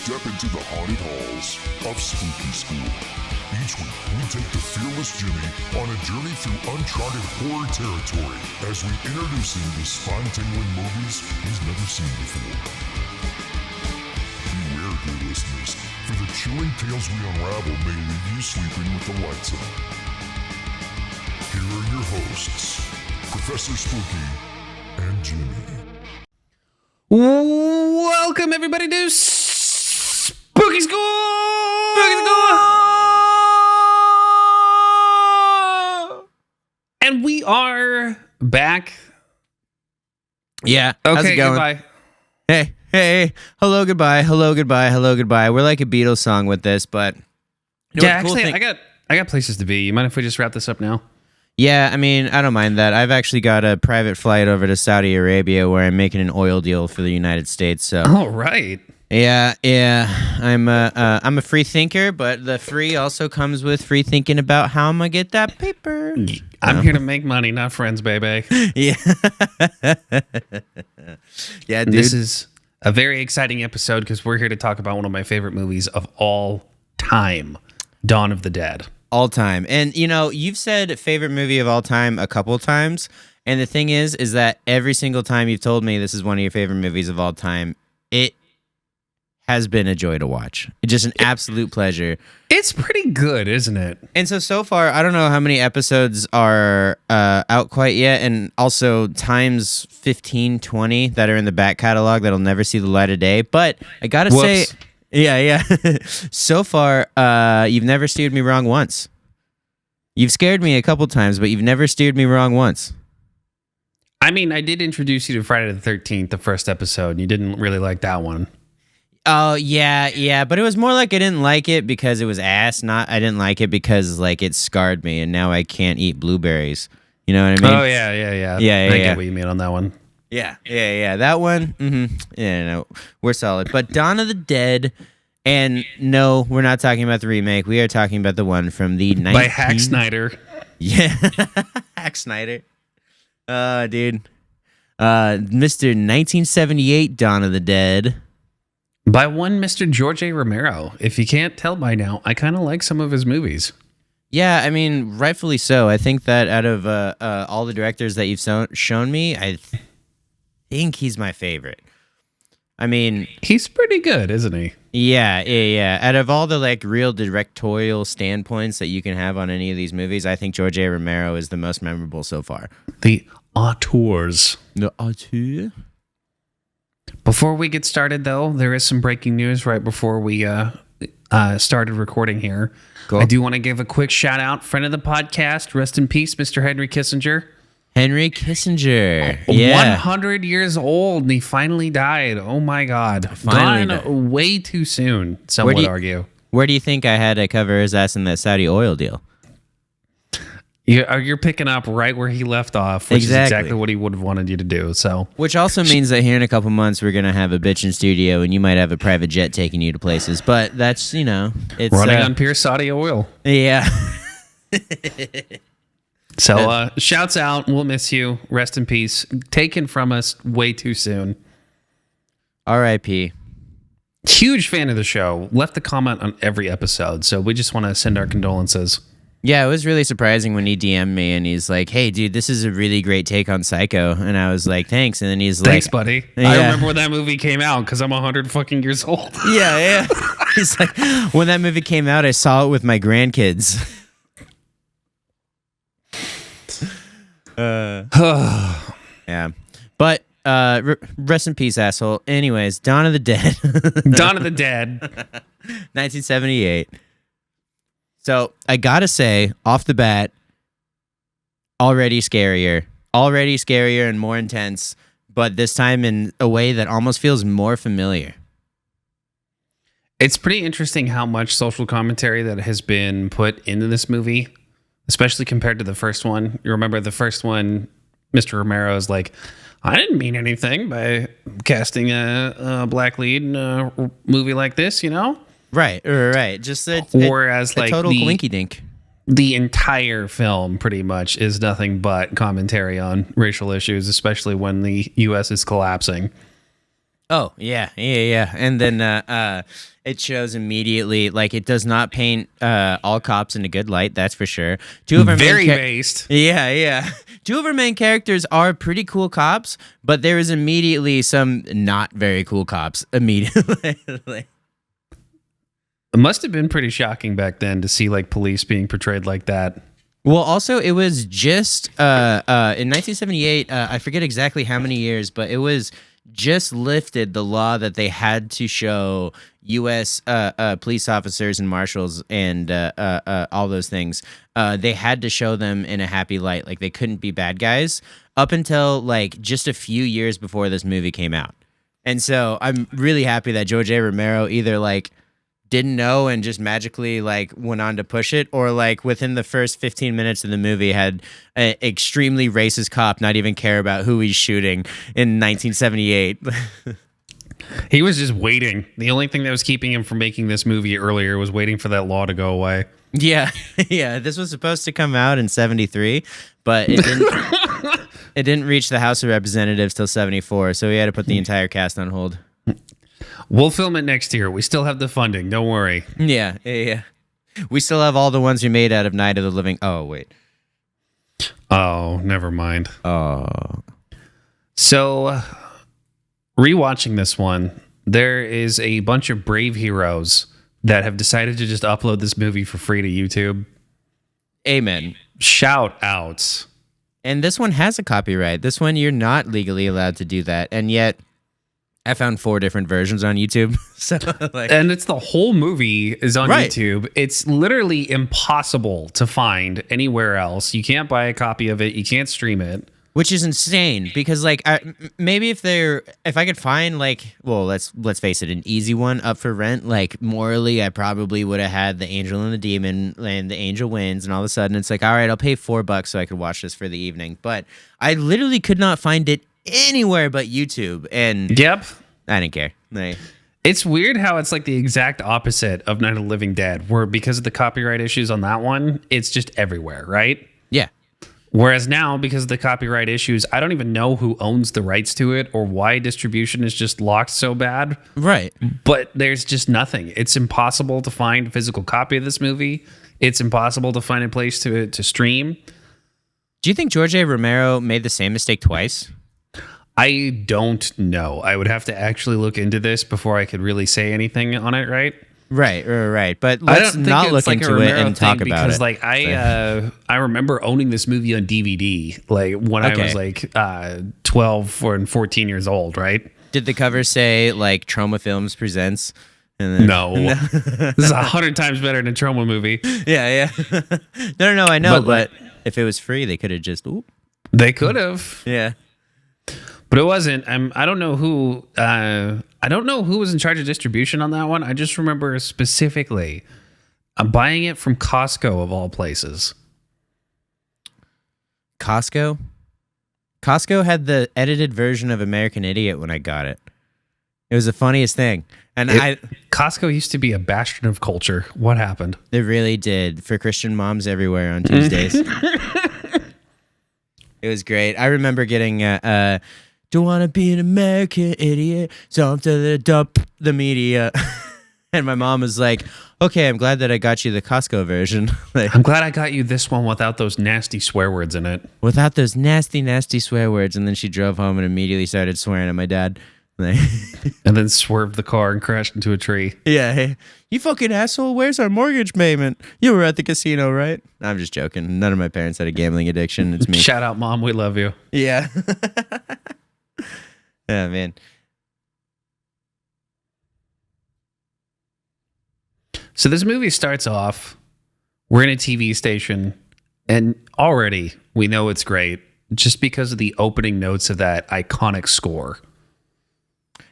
step into the haunted halls of Spooky School. Each week, we take the fearless Jimmy on a journey through uncharted horror territory as we introduce him to spine-tingling movies he's never seen before. Beware, dear listeners, for the chilling tales we unravel may leave you sleeping with the lights on. Here are your hosts, Professor Spooky and Jimmy. Welcome everybody to Spooky School! Spooky School! And we are back. Yeah. Okay, how's it going? goodbye. Hey. Hello, goodbye. Hello, goodbye. Hello, goodbye. We're like a Beatles song with this, but you know Yeah, what the cool actually, thing- I got places to be. You mind if we just wrap this up now? Yeah, I mean, I don't mind that. I've actually got a private flight over to Saudi Arabia where I'm making an oil deal for the United States. So All right. yeah. I'm a free thinker, but the free also comes with free thinking about how I'm gonna get that paper. I'm here to make money, not friends, baby. Yeah. Yeah, dude. This is a very exciting episode because we're here to talk about one of my favorite movies of all time, Dawn of the Dead. All time. And you know, you've said favorite movie of all time a couple times, and the thing is that every single time you've told me this is one of your favorite movies of all time, it has been a joy to watch. It's just an absolute pleasure. It's pretty good, isn't it? And so far, I don't know how many episodes are out quite yet, and also times 15, 20 that are in the back catalog that'll never see the light of day. But I gotta say, yeah. So far, you've never steered me wrong once. You've scared me a couple times, but you've never steered me wrong once. I mean, I did introduce you to Friday the 13th, the first episode, and you didn't really like that one. Oh, yeah, but it was more like I didn't like it because it was ass, not I didn't like it because like it scarred me and now I can't eat blueberries. You know what I mean? Oh, yeah. I Yeah. get what you mean on that one. Yeah. That one, yeah, no, we're solid. But Dawn of the Dead, and no, we're not talking about the remake. We are talking about the one from the By Hack Snyder. Yeah, Hack Snyder. Dude. Mr. 1978 Dawn of the Dead. By one Mr. George A. Romero. If you can't tell by now, I kind of like some of his movies. Yeah, I mean, rightfully so. I think that out of all the directors that you've shown me, I think he's my favorite. I mean, He's pretty good, isn't he? yeah. Out of all the like real directorial standpoints that you can have on any of these movies, I think George A. Romero is the most memorable so far. The auteurs. The auteur? Before we get started, though, there is some breaking news right before we started recording here. Cool. I do want to give a quick shout out, friend of the podcast, rest in peace, Mr. Henry Kissinger. Henry Kissinger. Yeah. 100 years old, and he finally died. Oh my God. Finally Gone way too soon, some would argue. Where do you think I had to cover his ass in that Saudi oil deal? You're picking up right where he left off, which is exactly what he would have wanted you to do. So, which also means that here in a couple months we're gonna have a bitchin' studio, and you might have a private jet taking you to places. But that's it's running on pure Saudi oil. Yeah. So, shouts out. We'll miss you. Rest in peace. Taken from us way too soon. R.I.P. Huge fan of the show. Left a comment on every episode. So we just want to send our condolences. Yeah, it was really surprising when he DM'd me and he's like, "Hey, dude, this is a really great take on Psycho," and I was like, "Thanks." And then he's like, "Thanks, buddy." Yeah. I remember when that movie came out because I'm 100 fucking years old. Yeah. He's like, "When that movie came out, I saw it with my grandkids." Yeah, but rest in peace, asshole. Anyways, Dawn of the Dead. Dawn of the Dead. 1978. So I gotta say, off the bat, already scarier and more intense, but this time in a way that almost feels more familiar. It's pretty interesting how much social commentary that has been put into this movie, especially compared to the first one. You remember the first one, Mr. Romero is like, I didn't mean anything by casting a black lead in a movie like this, you know? Right. Just a total coinky dink. The entire film pretty much is nothing but commentary on racial issues, especially when the U.S. is collapsing. Oh, yeah. And then it shows immediately, like, it does not paint all cops in a good light, that's for sure. Two of our Very main based. Yeah. Two of our main characters are pretty cool cops, but there is immediately some not very cool cops immediately. It must have been pretty shocking back then to see like police being portrayed like that. Well, also, it was just in 1978, I forget exactly how many years, but it was just lifted the law that they had to show U.S. Police officers and marshals and all those things. They had to show them in a happy light. Like, they couldn't be bad guys up until, like, just a few years before this movie came out. And so I'm really happy that George A. Romero either, like, didn't know and just magically like went on to push it, or like within the first 15 minutes of the movie had an extremely racist cop not even care about who he's shooting in 1978. He was just waiting. The only thing that was keeping him from making this movie earlier was waiting for that law to go away. Yeah. This was supposed to come out in 73, but it didn't. It didn't reach the House of Representatives till 74, so we had to put the entire cast on hold. We'll film it next year. We still have the funding. Don't worry. Yeah. We still have all the ones we made out of Night of the Living. Oh, wait. Oh, never mind. Oh. So, rewatching this one, there is a bunch of brave heroes that have decided to just upload this movie for free to YouTube. Amen. Shout outs. And this one has a copyright. This one, you're not legally allowed to do that. And yet, I found 4 different versions on YouTube. So, like, and it's the whole movie is on right. YouTube. It's literally impossible to find anywhere else. You can't buy a copy of it. You can't stream it. Which is insane because, like, maybe if I could find, like, well, let's face it, an easy one up for rent, like, morally, I probably would have had The Angel and the Demon, and The Angel Wins, and all of a sudden it's like, all right, I'll pay $4 so I could watch this for the evening. But I literally could not find it anywhere but YouTube, and yep, I didn't care. It's weird how it's like the exact opposite of Night of the Living Dead, where because of the copyright issues on that one, it's just everywhere, right? Yeah. Whereas now, because of the copyright issues, I don't even know who owns the rights to it or why distribution is just locked so bad. Right. But there's just nothing. It's impossible to find a physical copy of this movie. It's impossible to find a place to stream. Do you think George A. Romero made the same mistake twice? I don't know. I would have to actually look into this before I could really say anything on it, right? Right. But let's not look into it and talk about it. Because, like, I remember owning this movie on DVD, like, when I was, like, 12 or 14 years old, right? Did the cover say, like, Trauma Films presents? And then, no. This is 100 times better than a Trauma movie. Yeah. No, I know, but if it was free, they could have just... Oop. They could have. Yeah. But it wasn't. I don't know who. I don't know who was in charge of distribution on that one. I just remember specifically, I'm buying it from Costco of all places. Costco had the edited version of American Idiot when I got it. It was the funniest thing, and Costco used to be a bastion of culture. What happened? It really did for Christian moms everywhere on Tuesdays. It was great. I remember getting don't want to be an American idiot, so I'm to dump the media. And my mom was like, okay, I'm glad that I got you the Costco version. Like, I'm glad I got you this one without those nasty swear words in it. Without those nasty, nasty swear words. And then she drove home and immediately started swearing at my dad. And then swerved the car and crashed into a tree. Yeah. Hey, you fucking asshole. Where's our mortgage payment? You were at the casino, right? I'm just joking. None of my parents had a gambling addiction. It's me. Shout out, Mom. We love you. Yeah. Yeah, man. So this movie starts off, we're in a TV station, and already we know it's great just because of the opening notes of that iconic score.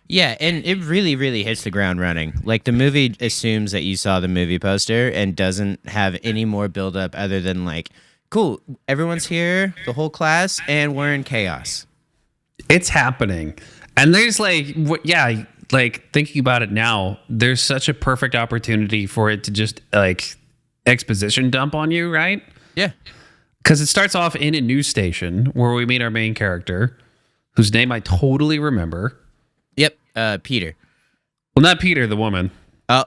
Yeah, and it really, really hits the ground running. Like, the movie assumes that you saw the movie poster and doesn't have any more buildup other than, like, cool, everyone's here, the whole class, and we're in chaos. It's happening. And there's like, like thinking about it now, there's such a perfect opportunity for it to just like exposition dump on you, right? Yeah. Because it starts off in a news station where we meet our main character, whose name I totally remember. Yep. Peter. Well, not Peter, the woman. Oh,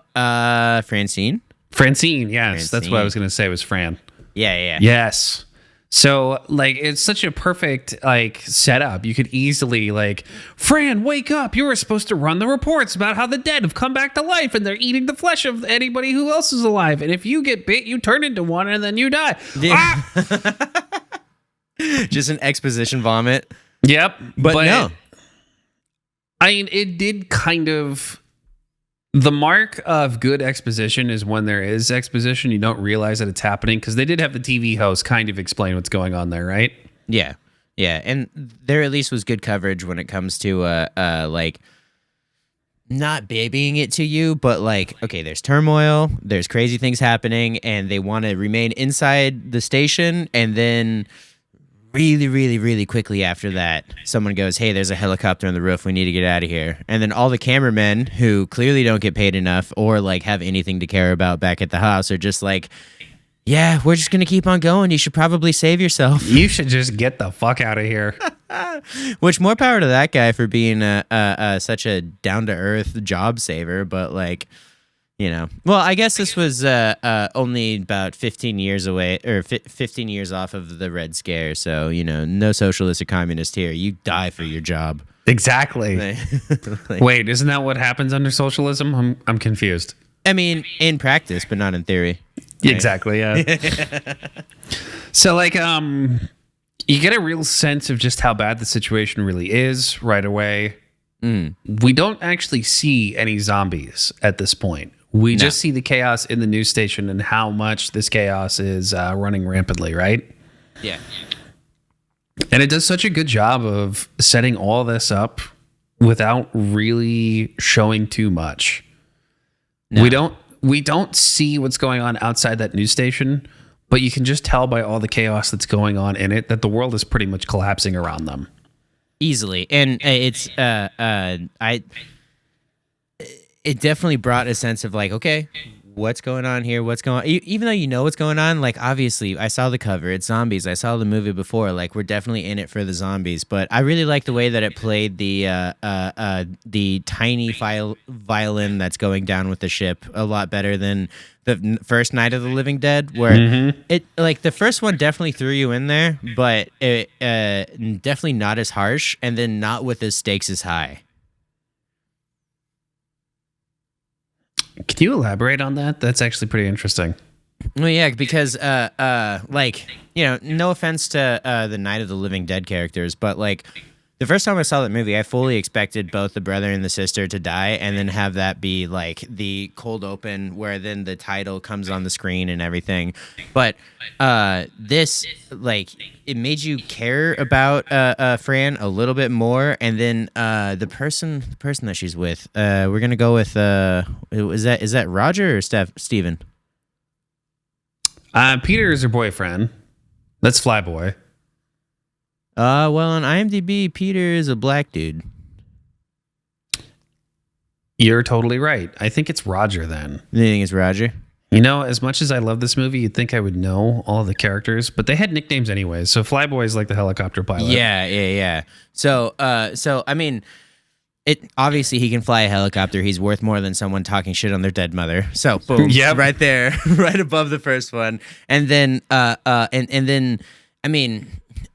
Francine. Francine, yes. That's what I was going to say was Fran. Yeah. Yes. So, like, it's such a perfect, like, setup. You could easily, like, Fran, wake up. You were supposed to run the reports about how the dead have come back to life and they're eating the flesh of anybody who else is alive. And if you get bit, you turn into one and then you die. Yeah. Ah! Just an exposition vomit. Yep. But no. I mean, it did kind of... The mark of good exposition is when there is exposition, you don't realize that it's happening, because they did have the TV host kind of explain what's going on there, right? Yeah. And there at least was good coverage when it comes to like not babying it to you, but like, okay, there's turmoil, there's crazy things happening, and they want to remain inside the station, and then really, really, really quickly after that, someone goes, hey, there's a helicopter on the roof. We need to get out of here. And then all the cameramen who clearly don't get paid enough or like have anything to care about back at the house are just like, yeah, we're just going to keep on going. You should probably save yourself. You should just get the fuck out of here. Which, more power to that guy for being such a down-to-earth job saver. But like, you know, well, I guess this was only about 15 years away, or 15 years off of the Red Scare. So, you know, no socialist or communist here. You die for your job. Exactly. Wait, isn't that what happens under socialism? I'm confused. I mean, in practice, but not in theory. Right? Exactly, yeah. So, like, you get a real sense of just how bad the situation really is right away. We don't actually see any zombies at this point. We just see the chaos in the news station and how much this chaos is running rampantly, right? Yeah. And it does such a good job of setting all this up without really showing too much. No. We don't see what's going on outside that news station, but you can just tell by all the chaos that's going on in it that the world is pretty much collapsing around them. Easily. And it's it definitely brought a sense of like, okay, what's going on here? What's going on? Even though you know what's going on, like, obviously, I saw the cover. It's zombies. I saw the movie before. Like, we're definitely in it for the zombies. But I really like the way that it played the tiny violin that's going down with the ship a lot better than the first Night of the Living Dead, where it, like, the first one definitely threw you in there, but it definitely not as harsh, and then not with the stakes as high. Can you elaborate on that? That's actually pretty interesting. Well, yeah, because, like, you know, no offense to the Night of the Living Dead characters, but, like, the first time I saw that movie, I fully expected both the brother and the sister to die, and then have that be, like, the cold open where then the title comes on the screen and everything. But this, like, it made you care about Fran a little bit more, and then the person that she's with, we're gonna go with is that Roger or Steven? Peter is her boyfriend. That's Flyboy. Well, on IMDb, Peter is a black dude. You're totally right. I think it's Roger then. You think it's Roger? You know, as much as I love this movie, you'd think I would know all the characters, but they had nicknames anyways. So Flyboy is like the helicopter pilot. Yeah. So I mean, it obviously he can fly a helicopter. He's worth more than someone talking shit on their dead mother. So boom, right there, right above the first one. And then and then I mean,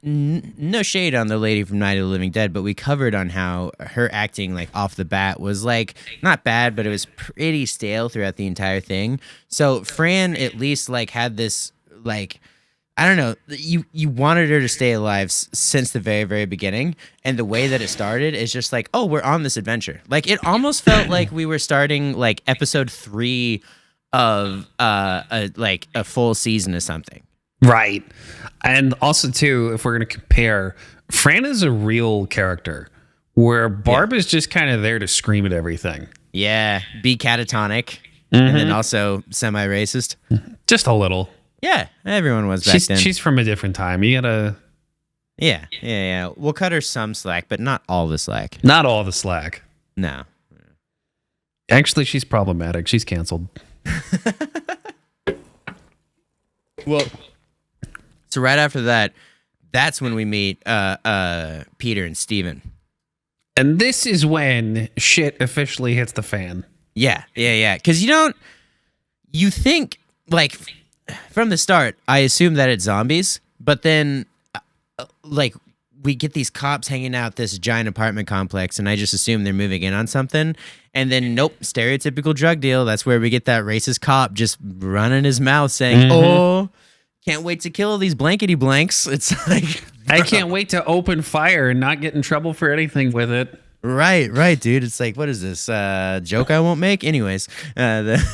no shade on the lady from Night of the Living Dead, but we covered on how her acting, like, off the bat was, like, not bad, but it was pretty stale throughout the entire thing. So Fran at least, like, had this, like, I don't know, you wanted her to stay alive since the very, very beginning, and the way that it started is just like, oh, we're on this adventure. Like, it almost felt like we were starting, like, episode 3 of a full season or something. Right. And also, too, if we're going to compare, Fran is a real character where Barb is just kind of there to scream at everything. Yeah, be catatonic, and then also semi-racist. Just a little. Yeah, everyone was back then. She's from a different time. You gotta... Yeah. We'll cut her some slack, but not all the slack. Not all the slack. No. Actually, she's problematic. She's canceled. Well... So right after that, that's when we meet Peter and Steven. And this is when shit officially hits the fan. Yeah. Because you think, like, from the start, I assume that it's zombies, but then, like, we get these cops hanging out this giant apartment complex, and I just assume they're moving in on something. And then, nope, stereotypical drug deal. That's where we get that racist cop just running his mouth saying, oh, can't wait to kill these blankety blanks. It's like, I can't wait to open fire and not get in trouble for anything with it. Right, dude. It's like, what is this joke I won't make? Anyways, but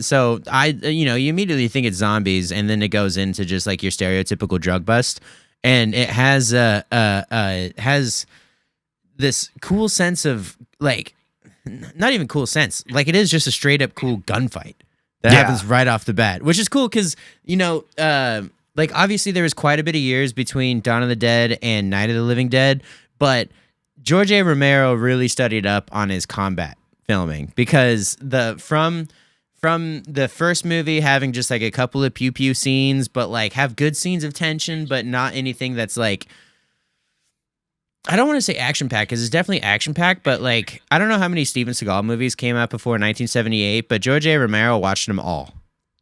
so you immediately think it's zombies, and then it goes into just like your stereotypical drug bust, and it has this cool sense of like, not even cool sense, like it is just a straight up cool gunfight that happens right off the bat, which is cool because like, obviously, there was quite a bit of years between Dawn of the Dead and Night of the Living Dead, but George A. Romero really studied up on his combat filming because from the first movie having just like a couple of pew pew scenes, but like have good scenes of tension, but not anything that's like, I don't want to say action packed because it's definitely action packed, but like I don't know how many Steven Seagal movies came out before 1978, but George A. Romero watched them all.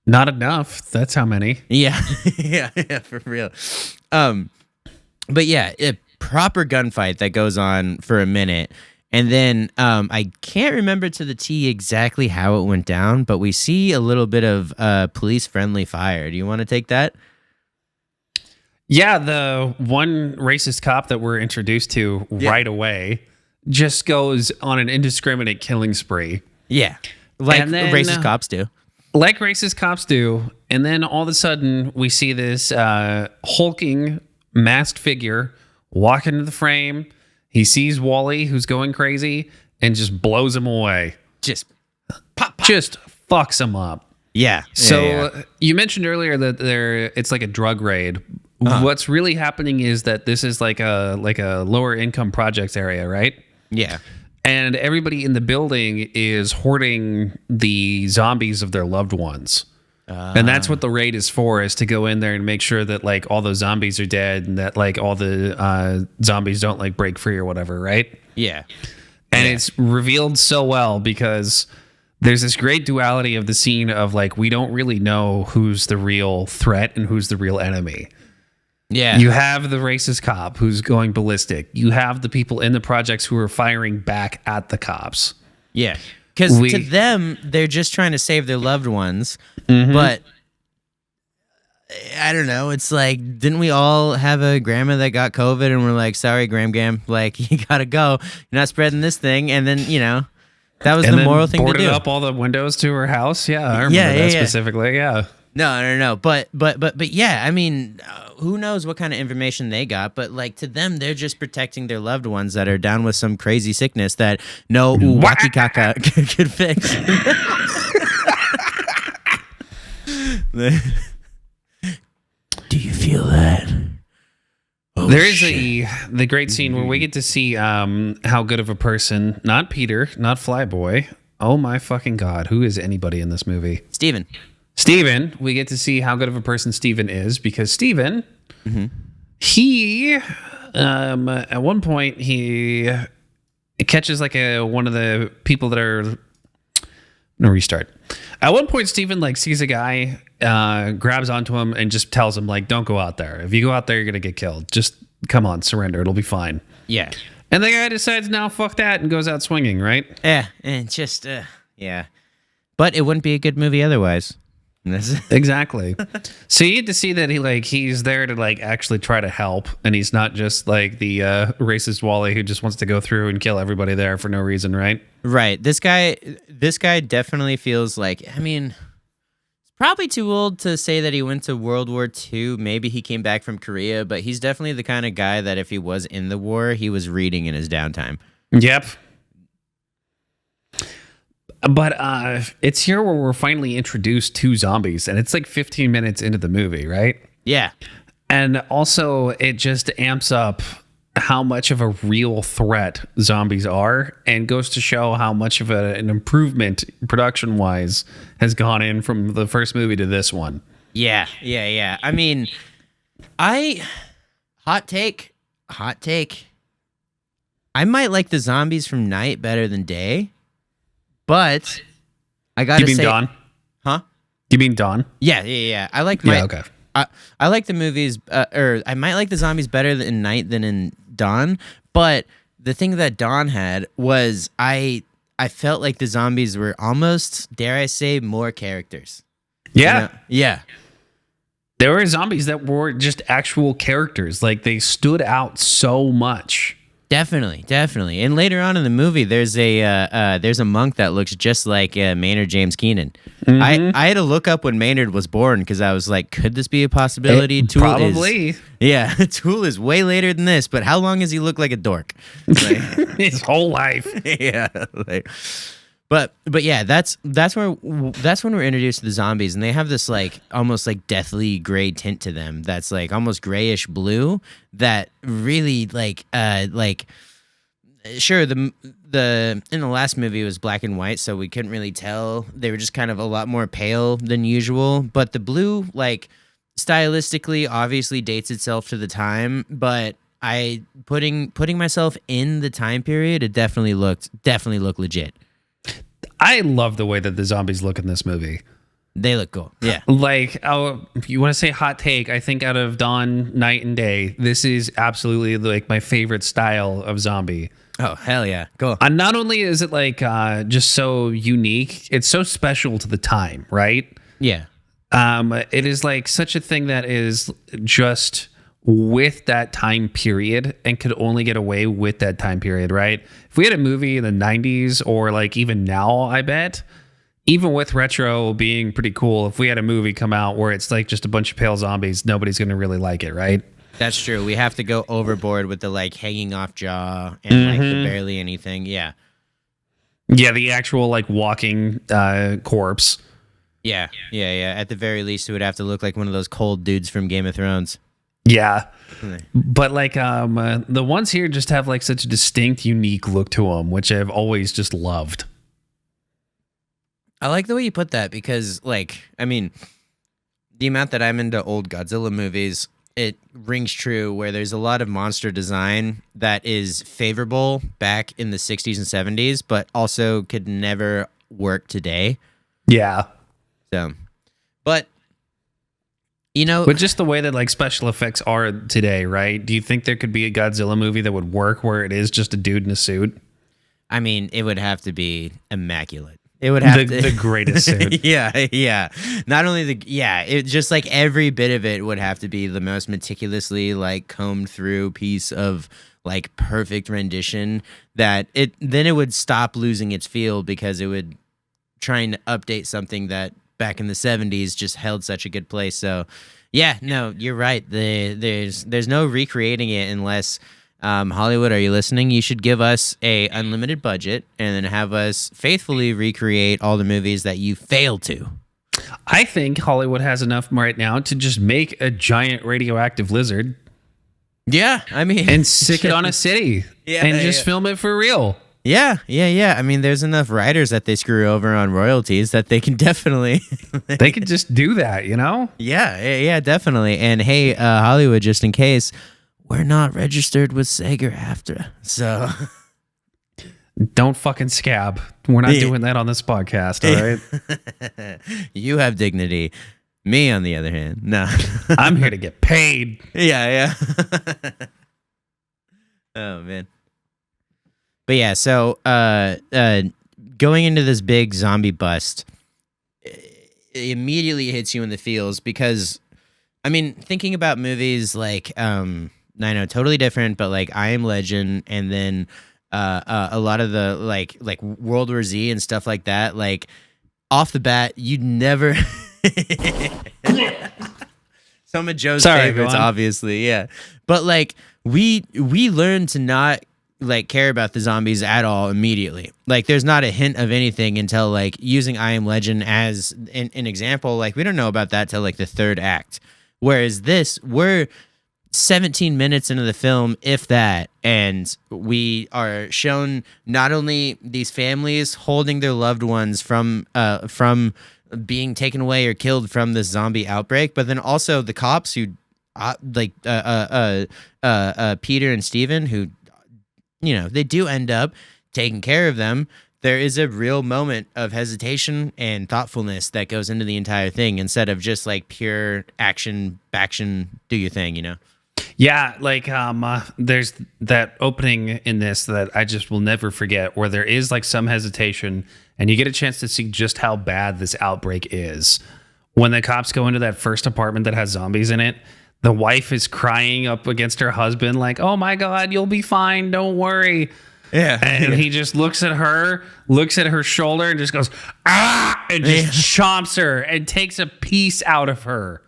Not enough. That's how many. Yeah, yeah, for real. But yeah, a proper gunfight that goes on for a minute. And then I can't remember to the T exactly how it went down, but we see a little bit of police-friendly fire. Do you want to take that? Yeah, the one racist cop that we're introduced to right away just goes on an indiscriminate killing spree. Yeah, like racist cops do. Like racist cops do. And then all of a sudden, we see this hulking, masked figure walk into the frame. He sees Wally, who's going crazy, and just blows him away. Just pop. Just fucks him up. Yeah. So you mentioned earlier that it's like a drug raid. What's really happening is that this is like a lower income projects area, right? Yeah. And everybody in the building is hoarding the zombies of their loved ones. And that's what the raid is for, is to go in there and make sure that like all those zombies are dead and that like all the zombies don't like break free or whatever, right? Yeah. And it's revealed so well because there's this great duality of the scene of like, we don't really know who's the real threat and who's the real enemy. Yeah. You have the racist cop who's going ballistic. You have the people in the projects who are firing back at the cops. Yeah. Because to them, they're just trying to save their loved ones. But I don't know. It's like, didn't we all have a grandma that got COVID and we're like, sorry, Gram, like, you got to go. You're not spreading this thing. And then, that was the moral thing to do. Boarded up all the windows to her house. Yeah, I remember that specifically. Yeah. No. But yeah, I mean, who knows what kind of information they got? But like to them, they're just protecting their loved ones that are down with some crazy sickness that no Wakikaka could fix. Do you feel that? Oh, there is the great scene where we get to see how good of a person, not Peter, not Flyboy. Oh my fucking God, who is anybody in this movie? Steven, we get to see how good of a person Steven is because Steven, he, at one point, he catches like one of the people that are, no, restart. At one point, Steven like sees a guy, grabs onto him and just tells him like, don't go out there. If you go out there, you're going to get killed. Just come on, surrender. It'll be fine. Yeah. And the guy decides, now fuck that, and goes out swinging, right? Yeah. And just, yeah. But it wouldn't be a good movie otherwise. Exactly. So you get to see that he's there to like actually try to help, and he's not just like the racist Wally who just wants to go through and kill everybody there for no reason, right? Right. This guy definitely feels like, I mean, he's probably too old to say that he went to World War II. Maybe he came back from Korea, but he's definitely the kind of guy that if he was in the war, he was reading in his downtime. Yep. But it's here where we're finally introduced to zombies, and it's like 15 minutes into the movie, right? Yeah. And also, it just amps up how much of a real threat zombies are, and goes to show how much of an improvement production-wise has gone in from the first movie to this one. Yeah. I mean, hot take. I might like the zombies from night better than day, but I gotta You mean say, Dawn? huh? You mean Dawn? Yeah. I like my. Yeah, okay. I like the movies, or I might like the zombies better in night than in dawn. But the thing that Dawn had was I felt like the zombies were almost, dare I say, more characters. Yeah. You know? Yeah. There were zombies that were just actual characters. Like they stood out so much. Definitely. And later on in the movie, there's a monk that looks just like Maynard James Keenan. I had to look up when Maynard was born because I was like, could this be a possibility? Probably. Tool is way later than this, but how long has he looked like a dork? Like, His whole life. yeah. But yeah, that's when we're introduced to the zombies, and they have this like almost like deathly gray tint to them. That's like almost grayish blue. That really sure the in the last movie it was black and white, so we couldn't really tell. They were just kind of a lot more pale than usual. But the blue, like stylistically, obviously dates itself to the time. But putting myself in the time period, it definitely looked legit. I love the way that the zombies look in this movie. They look cool. Yeah. Like, if you want to say hot take, I think out of Dawn, Night, and Day, this is absolutely like my favorite style of zombie. Oh, hell yeah. Cool. And not only is it like just so unique, it's so special to the time, right? Yeah. It is like such a thing that is just with that time period and could only get away with that time period, right? If we had a movie in the 90s or like even now, I bet, even with retro being pretty cool, if we had a movie come out where it's like just a bunch of pale zombies, nobody's going to really like it, right? That's true. We have to go overboard with the like hanging off jaw and like the barely anything. Yeah. Yeah, the actual like walking corpse. Yeah. At the very least, it would have to look like one of those cold dudes from Game of Thrones. Yeah. But like the ones here just have like such a distinct, unique look to them, which I've always just loved. I like the way you put that because, like, I mean, the amount that I'm into old Godzilla movies, it rings true where there's a lot of monster design that is favorable back in the 60s and 70s, but also could never work today. Yeah. So, but, you know, but just the way that like special effects are today, right? Do you think there could be a Godzilla movie that would work where it is just a dude in a suit? I mean, it would have to be immaculate. It would have the greatest suit. Yeah. Not only it just like every bit of it would have to be the most meticulously like combed through piece of like perfect rendition that then it would stop losing its feel because it would trying to update something that back in the 70s just held such a good place. So yeah, no, you're right. There's no recreating it unless Hollywood, are you listening? You should give us a unlimited budget and then have us faithfully recreate all the movies that you failed to. I think Hollywood has enough right now to just make a giant radioactive lizard. Yeah, I mean, and stick it on a city and just film it for real. Yeah. I mean, there's enough writers that they screw over on royalties that they can definitely... they could just do that, you know? Yeah, definitely. And hey, Hollywood, just in case, we're not registered with SAG-AFTRA, so... Don't fucking scab. We're not doing that on this podcast, all right? You have dignity. Me, on the other hand, no. I'm here to get paid. Yeah. Oh, man. But yeah, so going into this big zombie bust, it immediately hits you in the feels because, I mean, thinking about movies like, I know, totally different, but like I Am Legend, and then a lot of the like World War Z and stuff like that, like off the bat, you'd never. Some of Joe's favorites, obviously, yeah. But like we learned to not like care about the zombies at all immediately. Like there's not a hint of anything until like using I Am Legend as an example. Like we don't know about that till like the third act. Whereas this, we're 17 minutes into the film, if that, and we are shown not only these families holding their loved ones from being taken away or killed from this zombie outbreak, but then also the cops who Peter and Steven, who they do end up taking care of them, there is a real moment of hesitation and thoughtfulness that goes into the entire thing instead of just like pure action, do your thing. Yeah, like there's that opening in this that I just will never forget, where there is like some hesitation, and you get a chance to see just how bad this outbreak is. When the cops go into that first apartment that has zombies in it, the wife is crying up against her husband, like, "Oh my God, you'll be fine, don't worry." Yeah, and he just looks at her shoulder, and just goes, "Ah!" and just chomps her and takes a piece out of her.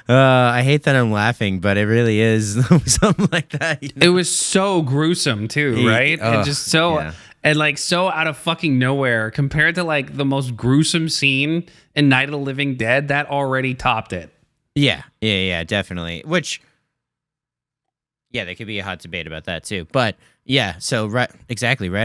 I hate that I'm laughing, but it really is something like that. It was so gruesome too, right? And just so and like so out of fucking nowhere compared to like the most gruesome scene in Night of the Living Dead that already topped it. Yeah, definitely. Which, there could be a hot debate about that too. But yeah, so right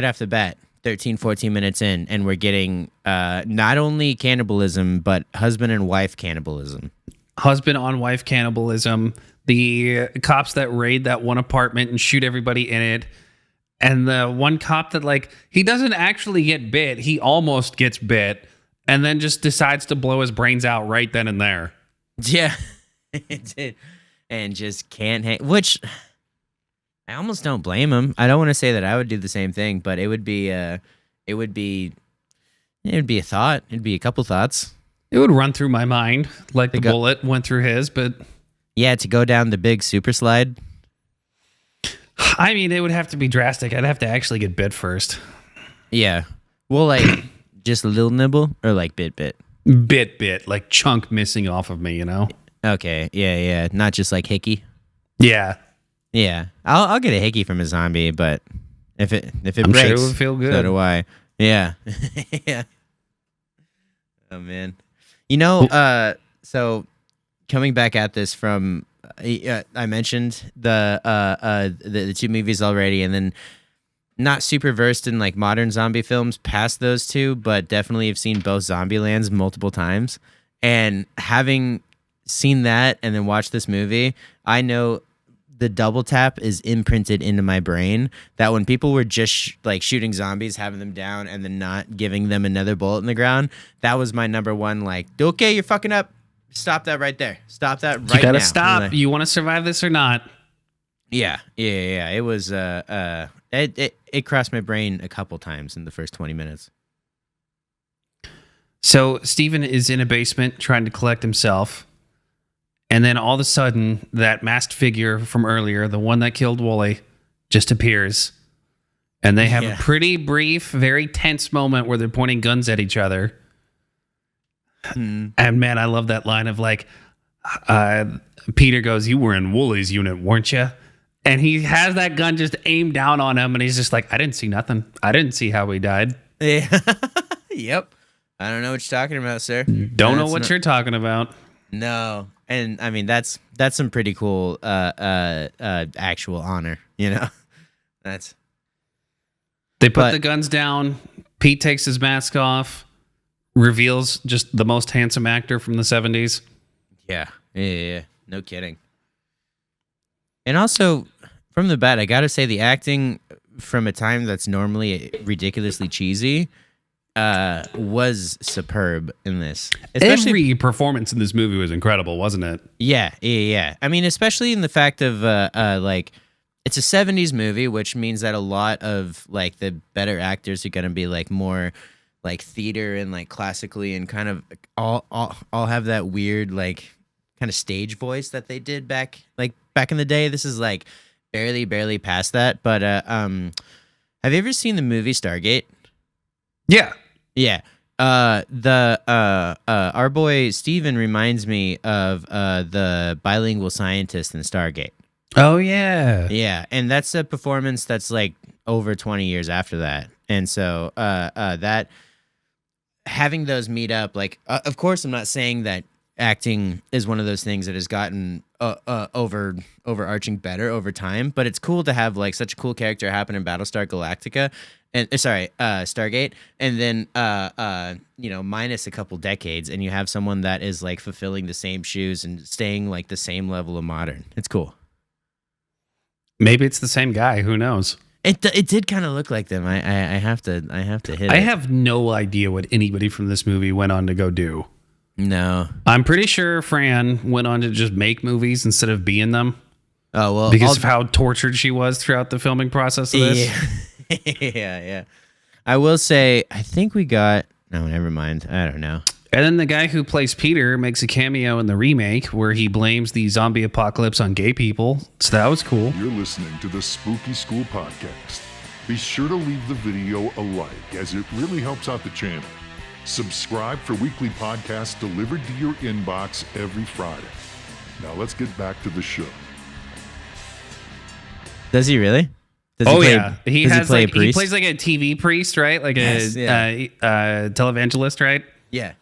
off the bat, 13, 14 minutes in, and we're getting not only cannibalism, but husband and wife cannibalism. Husband on wife cannibalism. The cops that raid that one apartment and shoot everybody in it. And the one cop that, like, he doesn't actually get bit. He almost gets bit and then just decides to blow his brains out right then and there. Yeah, it did. And just can't hang. Which I almost don't blame him. I don't want to say that I would do the same thing, but it would be a thought. It'd be a couple thoughts. It would run through my mind like the bullet went through his, but yeah, to go down the big super slide. I mean, it would have to be drastic. I'd have to actually get bit first. Yeah. Well, like just a little nibble or like bit. Bit, like chunk missing off of me, Okay. Yeah. Not just like hickey. Yeah. Yeah. I'll get a hickey from a zombie, but if it I'm breaks, sure it would feel good. So do I. Yeah. Yeah. Oh man. So coming back at this from I mentioned the two movies already, and then not super versed in like modern zombie films past those two, but definitely have seen both Zombielands multiple times. And having seen that and then watched this movie, I know the double tap is imprinted into my brain that when people were just like shooting zombies, having them down, and then not giving them another bullet in the ground, that was my number one, like, okay, you're fucking up. Stop that right there. Stop that right now. You gotta stop. Like, you want to survive this or not? Yeah. It was it crossed my brain a couple times in the first 20 minutes. So Steven is in a basement trying to collect himself. And then all of a sudden, that masked figure from earlier, the one that killed Wooly, just appears. And they have a pretty brief, very tense moment where they're pointing guns at each other. And man, I love that line of like, Peter goes, "You were in Wooly's unit, weren't you?" And he has that gun just aimed down on him, and he's just like, "I didn't see nothing. I didn't see how he died." Yeah. Yep. I don't know what you're talking about, sir. Don't know what you're talking about. No. And I mean, that's some pretty cool actual honor, That's. They put the guns down. Pete takes his mask off, reveals just the most handsome actor from the 70s. Yeah. No kidding. And also, from the bat, I gotta say the acting from a time that's normally ridiculously cheesy was superb in this. Every performance in this movie was incredible, wasn't it? Yeah. I mean, especially in the fact of like, it's a 70s movie, which means that a lot of like the better actors are gonna be like more like theater and like classically, and kind of all have that weird like kind of stage voice that they did back in the day. This is like barely past that. But have you ever seen the movie Stargate? Yeah. Our boy Steven reminds me of the bilingual scientist in Stargate. Oh yeah. Yeah, and that's a performance that's like over 20 years after that. And so that having those meet up, like of course I'm not saying that acting is one of those things that has gotten overarching better over time, but it's cool to have like such a cool character happen in Battlestar Galactica and Stargate, and then minus a couple decades, and you have someone that is like fulfilling the same shoes and staying like the same level of modern. It's cool. Maybe it's the same guy. Who knows? It did kind of look like them. I have to hit I it. have no idea what anybody from this movie went on to go do. No. I'm pretty sure Fran went on to just make movies instead of be in them. Oh, well. Because of how tortured she was throughout the filming process of this. Yeah. yeah. I will say, I think we got... No, never mind. I don't know. And then the guy who plays Peter makes a cameo in the remake where he blames the zombie apocalypse on gay people. So that was cool. You're listening to the Spooky School Podcast. Be sure to leave the video a like, as it really helps out the channel. Subscribe for weekly podcasts delivered to your inbox every Friday. Now let's get back to the show. Does he really? Does he plays like a TV priest, right? Like a televangelist, right? Yeah.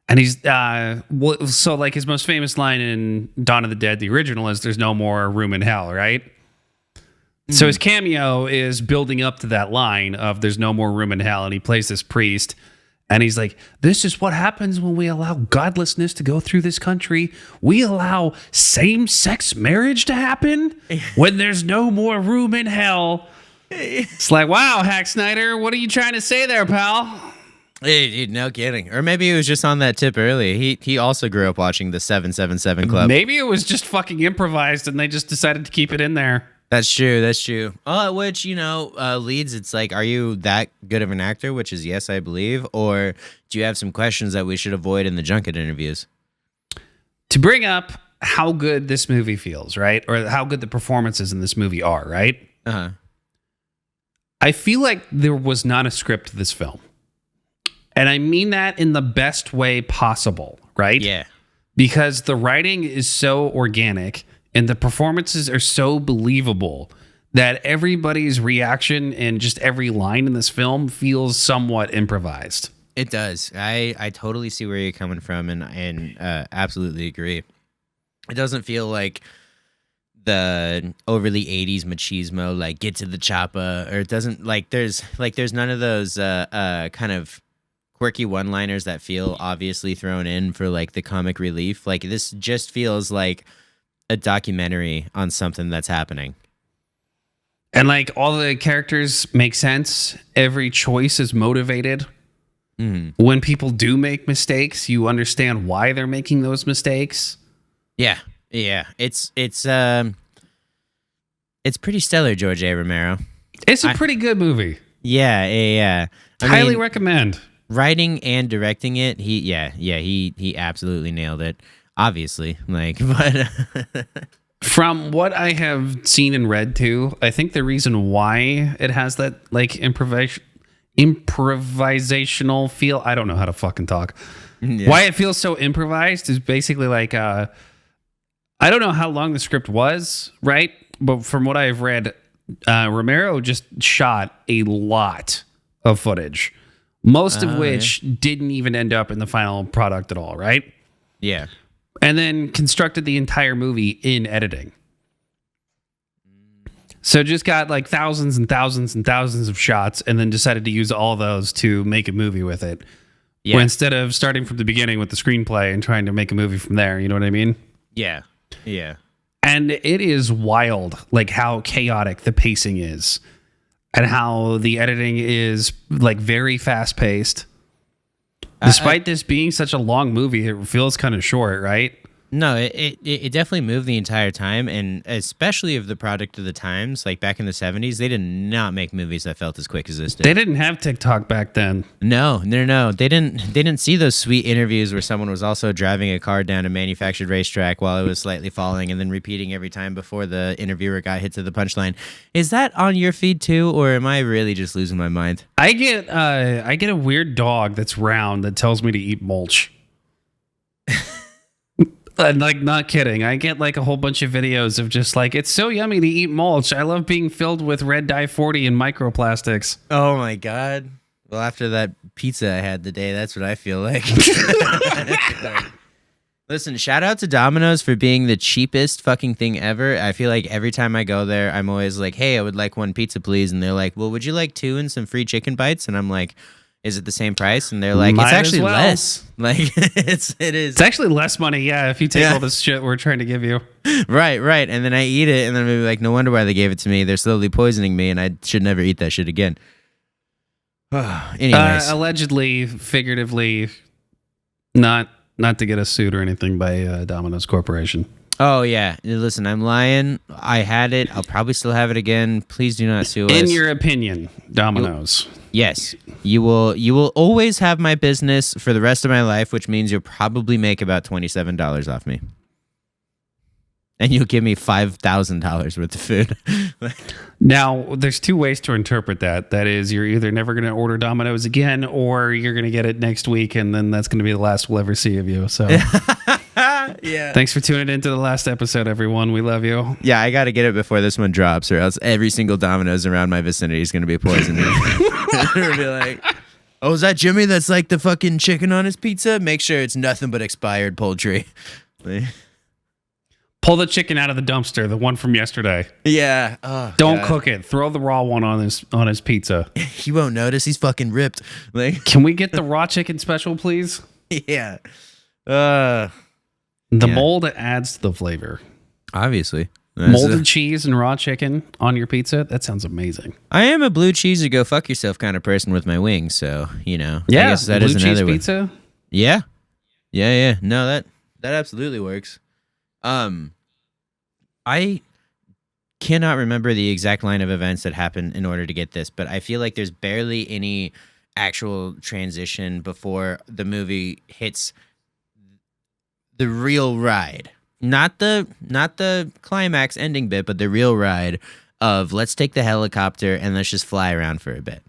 And he's so like his most famous line in Dawn of the Dead, the original, is "There's no more room in hell," right? Mm-hmm. So his cameo is building up to that line of "There's no more room in hell," and he plays this priest, and he's like, "This is what happens when we allow godlessness to go through this country. We allow same-sex marriage to happen when there's no more room in hell." It's like, wow, Hack Snyder, what are you trying to say there, pal? Hey, dude, no kidding. Or maybe he was just on that tip early. He also grew up watching the 777 Club. Maybe it was just fucking improvised and they just decided to keep it in there. That's true. Which, leads, it's like, are you that good of an actor? Which is yes, I believe. Or do you have some questions that we should avoid in the junket interviews? To bring up how good this movie feels, right? Or how good the performances in this movie are, right? Uh-huh. I feel like there was not a script to this film. And I mean that in the best way possible, right? Yeah. Because the writing is so organic and the performances are so believable that everybody's reaction and just every line in this film feels somewhat improvised. It does. I totally see where you're coming from and absolutely agree. It doesn't feel like the overly 80s machismo, like get to the choppa, or it doesn't there's none of those kind of quirky one-liners that feel obviously thrown in for like the comic relief. Like this just feels like a documentary on something that's happening. And like all the characters make sense. Every choice is motivated. Mm-hmm. When people do make mistakes, you understand why they're making those mistakes. Yeah. It's pretty stellar, George A. Romero. It's a pretty good movie. Yeah. Highly recommend. Writing and directing it, he absolutely nailed it. Obviously, but from what I have seen and read too, I think the reason why it has that like improvisational feel, I don't know how to fucking talk. Yeah. Why it feels so improvised is basically like I don't know how long the script was, right? But from what I've read, Romero just shot a lot of footage, most of which didn't even end up in the final product at all, right? Yeah. And then constructed the entire movie in editing. So just got like thousands and thousands and thousands of shots and then decided to use all those to make a movie with it. Yeah. Where instead of starting from the beginning with the screenplay and trying to make a movie from there, you know what I mean? Yeah. And it is wild, like how chaotic the pacing is and how the editing is like very fast paced. Despite this being such a long movie, it feels kind of short, right? No, it definitely moved the entire time, and especially of the product of the times, like back in the 70s, they did not make movies that felt as quick as this did. They didn't have TikTok back then. No. They didn't see those sweet interviews where someone was also driving a car down a manufactured racetrack while it was slightly falling and then repeating every time before the interviewer got hit to the punchline. Is that on your feed too, or am I really just losing my mind? I get a weird dog that's round that tells me to eat mulch. Like, not kidding. I get like a whole bunch of videos of just like, it's so yummy to eat mulch. I love being filled with red dye 40 and microplastics. Oh my God. Well, after that pizza I had today, that's what I feel like. Listen, shout out to Domino's for being the cheapest fucking thing ever. I feel like every time I go there, I'm always like, hey, I would like one pizza, please. And they're like, well, would you like two and some free chicken bites? And I'm like, Is it the same price? And they're like, Might it's actually as well. less. Like it is. It's actually less money, yeah, if you take all this shit we're trying to give you. Right. And then I eat it, and then maybe like, no wonder why they gave it to me. They're slowly poisoning me, and I should never eat that shit again. Anyways, Allegedly, figuratively, not to get us sued or anything by Domino's Corporation. oh yeah. Listen, I'm lying. I had it. I'll probably still have it again. Please do not sue us. In your opinion, Domino's. Yes, you will always have my business for the rest of my life, which means you'll probably make about $27 off me. And you'll give me $5,000 worth of food. Now, there's two ways to interpret that. That is, you're either never going to order Domino's again, or you're going to get it next week, and then that's going to be the last we'll ever see of you. So, Yeah. thanks for tuning into the last episode, everyone. We love you. Yeah, I got to get it before this one drops, or else every single Domino's around my vicinity is going to be poisoned. It'll be like, oh, is that Jimmy that's like the fucking chicken on his pizza? Make sure it's nothing but expired poultry. Pull the chicken out of the dumpster, the one from yesterday. Yeah. Oh, Don't God. cook it. Throw the raw one on his pizza. He won't notice. He's fucking ripped. Like, Can we get the raw chicken special, please? yeah. The Yeah. mold adds to the flavor. Obviously. Molded cheese and raw chicken on your pizza? That sounds amazing. I am a blue cheese or go fuck yourself kind of person with my wings, so, I Yeah, guess that blue is cheese another way. pizza. Yeah. Yeah. No, that absolutely works. I cannot remember the exact line of events that happened in order to get this, but I feel like there's barely any actual transition before the movie hits the real ride. Not the climax ending bit, but the real ride of let's take the helicopter and let's just fly around for a bit.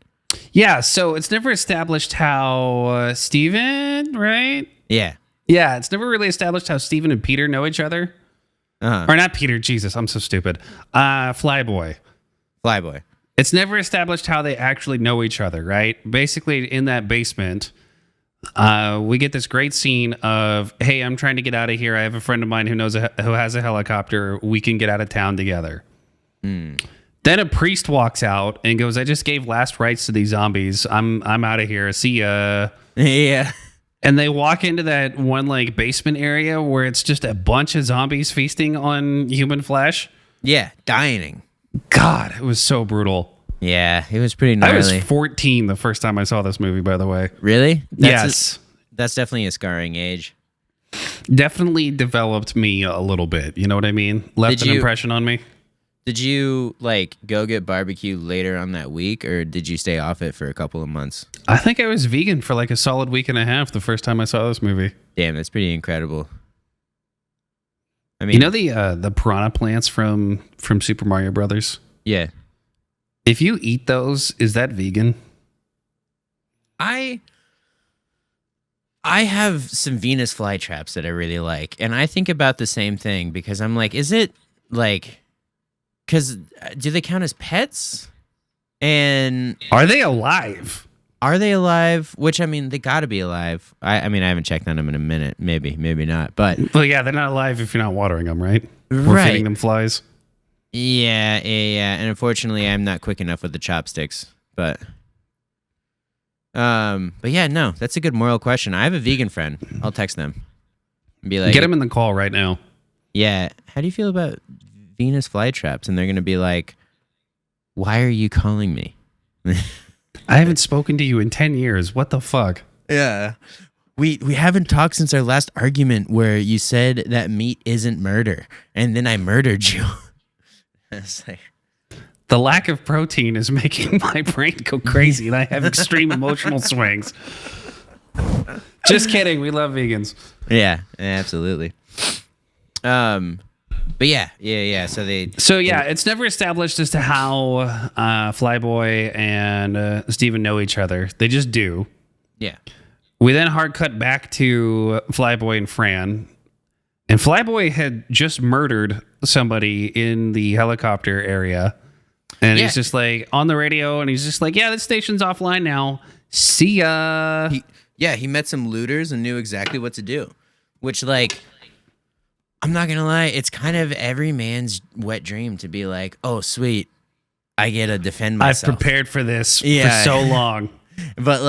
Yeah, so it's never established how Steven, right? Yeah. Yeah, it's never really established how Steven and Peter know each other. Uh-huh. Or not Peter, Jesus, I'm so stupid. Flyboy. Flyboy. It's never established how they actually know each other, right? Basically, in that basement, we get this great scene of, hey, I'm trying to get out of here. I have a friend of mine who has a helicopter. We can get out of town together. Then a priest walks out and goes, I just gave last rites to these zombies. I'm out of here. See ya. Yeah. And they walk into that one like basement area where it's just a bunch of zombies feasting on human flesh. Yeah. Dining. God, it was so brutal. Yeah. It was pretty I gnarly. was 14 the first time I saw this movie, by the way. Really? Yes. That's definitely a scarring age. Definitely developed me a little bit. You know what I mean? Left an impression on me. Did you like go get barbecue later on that week, or did you stay off it for a couple of months? I think I was vegan for like a solid week and a half the first time I saw this movie. Damn, that's pretty incredible. I mean, You know the piranha plants from Super Mario Brothers? yeah. If you eat those, is that vegan? I have some Venus flytraps that I really like, and I think about the same thing because I'm like, is it like, because do they count as pets? And Are they alive? are they alive? Which, I mean, they got to be alive. I mean, I haven't checked on them in a minute. Maybe not. But Well, yeah, they're not alive if you're not watering them, right? Or Right. feeding them flies. yeah. And unfortunately, I'm not quick enough with the chopsticks. But yeah, no, that's a good moral question. I have a vegan friend. I'll text them and be like, Get them in the call right now. yeah, how do you feel about Venus flytraps? And they're going to be like, why are you calling me? I haven't spoken to you in 10 years. What the fuck? Yeah. We haven't talked since our last argument where you said that meat isn't murder, and then I murdered you. It's like, The lack of protein is making my brain go crazy, and I have extreme emotional swings. Just kidding. We love vegans. yeah, absolutely. But yeah. So yeah, it's never established as to how Flyboy and Steven know each other. They just do. yeah. We then hard cut back to Flyboy and Fran. And Flyboy had just murdered somebody in the helicopter area. And Yeah. he's just like on the radio, and he's just like, yeah, this station's offline now. See ya. He met some looters and knew exactly what to do. Which, like, I'm not gonna lie, it's kind of every man's wet dream to be like, oh, sweet, I get to defend I've myself. prepared for this Yeah. for so long. But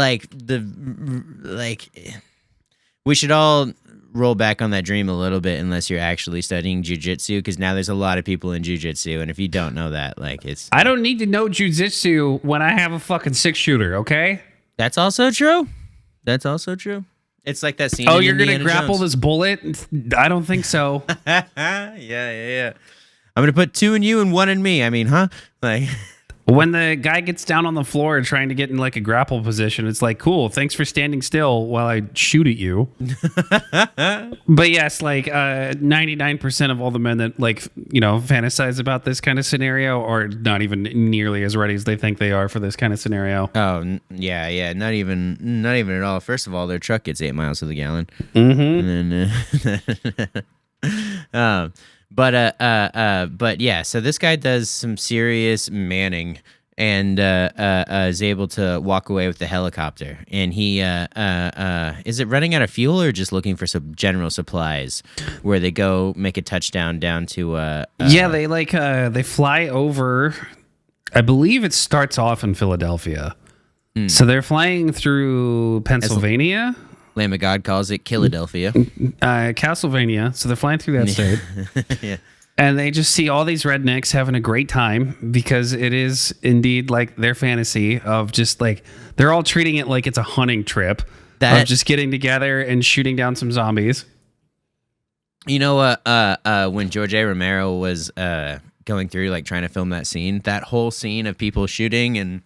we should all roll back on that dream a little bit unless you're actually studying jujitsu, because now there's a lot of people in jujitsu, and if you don't know that, it's I don't need to know jujitsu when I have a fucking 6-shooter, okay? that's also true. That's also true. It's like that scene. Oh, in you're gonna Indiana grapple Jones. this bullet? I don't think so. Yeah. I'm gonna put 2 in you and 1 in me. I mean, huh? Like, When the guy gets down on the floor trying to get in like a grapple position, it's like, cool, thanks for standing still while I shoot at you. But yes, 99% of all the men that fantasize about this kind of scenario are not even nearly as ready as they think they are for this kind of scenario. oh yeah, not even at all. First of all, their truck gets 8 miles to the gallon. Mm-hmm. And then, but yeah. So this guy does some serious manning and is able to walk away with the helicopter. And he is it running out of fuel or just looking for some general supplies? Where they go make a touchdown down to yeah, they fly over. I believe it starts off in Philadelphia. So they're flying through Pennsylvania. Lamb of God calls it Philadelphia. Castlevania. So they're flying through that state. Yeah. And they just see all these rednecks having a great time because it is indeed like their fantasy of just they're all treating it like it's a hunting trip of just getting together and shooting down some zombies. You know what? When George A. Romero was going through trying to film that scene, that whole scene of people shooting and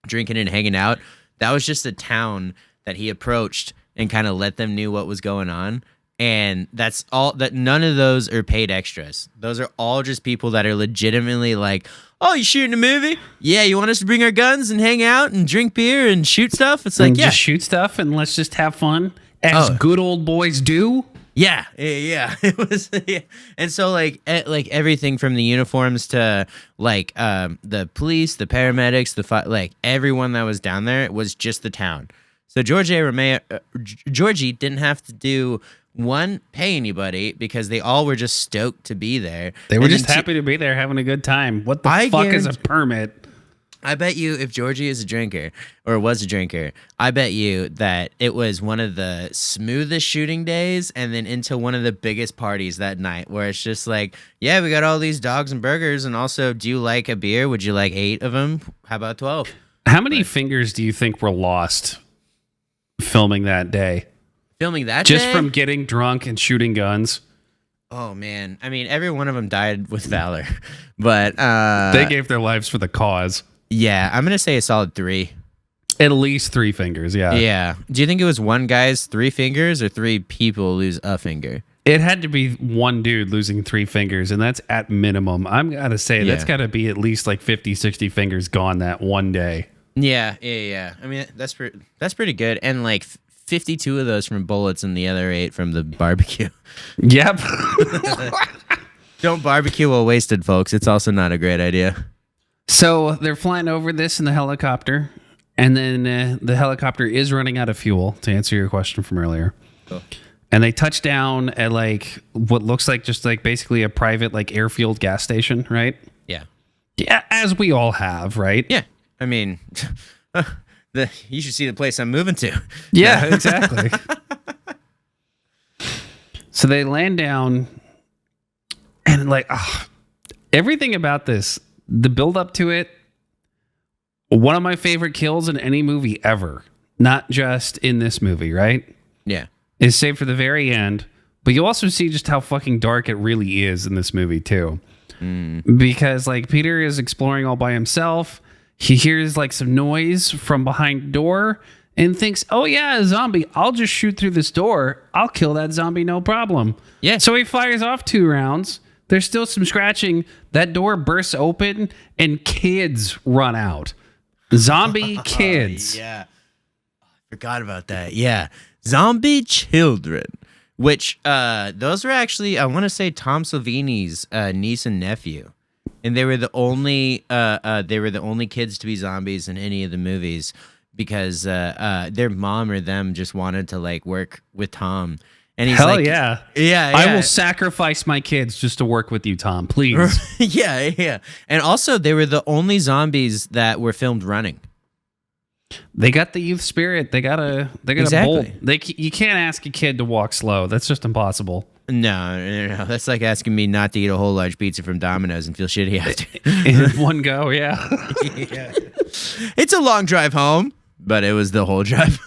drinking and hanging out, that was just a town that he approached and kind of let them knew what was going on. And that's all that. None of those are paid extras. Those are all just people that are legitimately like, oh, you shooting a movie? Yeah. You want us to bring our guns and hang out and drink beer and shoot stuff? It's like, and yeah, just shoot stuff and let's just have fun as good old boys do. Yeah. It was, yeah. And so everything from the uniforms to the police, the paramedics, everyone that was down there was just the town. So Georgie didn't have to pay anybody because they all were just stoked to be there. They were just happy to be there having a good time. What the fuck is a permit? I bet you if Georgie is a drinker or was a drinker, I bet you that it was one of the smoothest shooting days and then into one of the biggest parties that night where it's just yeah, we got all these dogs and burgers and also, do you like a beer? Would you like 8 of them? How about 12? How many fingers do you think were lost filming that day? Just from getting drunk and shooting guns. Oh man, I mean, every one of them died with valor, but they gave their lives for the cause. Yeah, I'm gonna say a solid 3. At least 3 fingers. Yeah. Do you think it was one guy's 3 fingers or 3 people lose a finger? It had to be one dude losing 3 fingers, and that's at minimum. I'm gotta say that's gotta be at least 50, 60 fingers gone that one day. Yeah. I mean, that's pretty good, and 52 of those from bullets and the other 8 from the barbecue. Yep. Don't barbecue while wasted, folks. It's also not a great idea. So they're flying over this in the helicopter, and then the helicopter is running out of fuel, to answer your question from earlier. Cool. And they touch down at what looks like just basically a private airfield gas station, right? Yeah. Yeah, as we all have, right? Yeah. I mean, you should see the place I'm moving to. Yeah, exactly. So they land down, and everything about this, the build up to it, one of my favorite kills in any movie ever, not just in this movie, right? Yeah. Is saved for the very end, but you also see just how fucking dark it really is in this movie too. Because Peter is exploring all by himself. He hears some noise from behind the door and thinks, oh yeah, a zombie. I'll just shoot through this door. I'll kill that zombie, no problem. Yeah. So he fires off 2 rounds. There's still some scratching. That door bursts open and kids run out. Zombie kids. Yeah. I forgot about that. Yeah. Zombie children. Which those were actually, I want to say, Tom Savini's niece and nephew. And they were the only kids to be zombies in any of the movies because their mom or them just wanted to work with Tom. And he's yeah. I will sacrifice my kids just to work with you, Tom, please. Yeah. And also they were the only zombies that were filmed running. They got the youth spirit. They got a Exactly. bold. You can't ask a kid to walk slow. That's just impossible. No. That's like asking me not to eat a whole large pizza from Domino's and feel shitty after. In one go, yeah. Yeah. It's a long drive home, but it was the whole drive.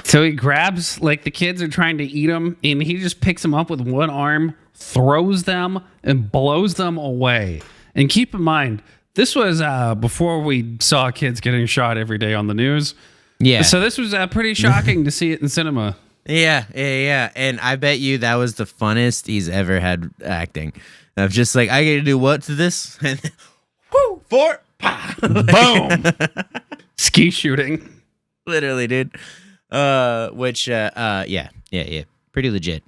So he grabs, like the kids are trying to eat him, and he just picks them up with one arm, throws them, and blows them away. And keep in mind, this was before we saw kids getting shot every day on the news. Yeah. So this was pretty shocking to see it in cinema. Yeah. And I bet you that was the funnest he's ever had acting. Of just like, I get to do what to this? And whoo, four, pa. Boom. Ski shooting. Literally, dude. Yeah. Pretty legit.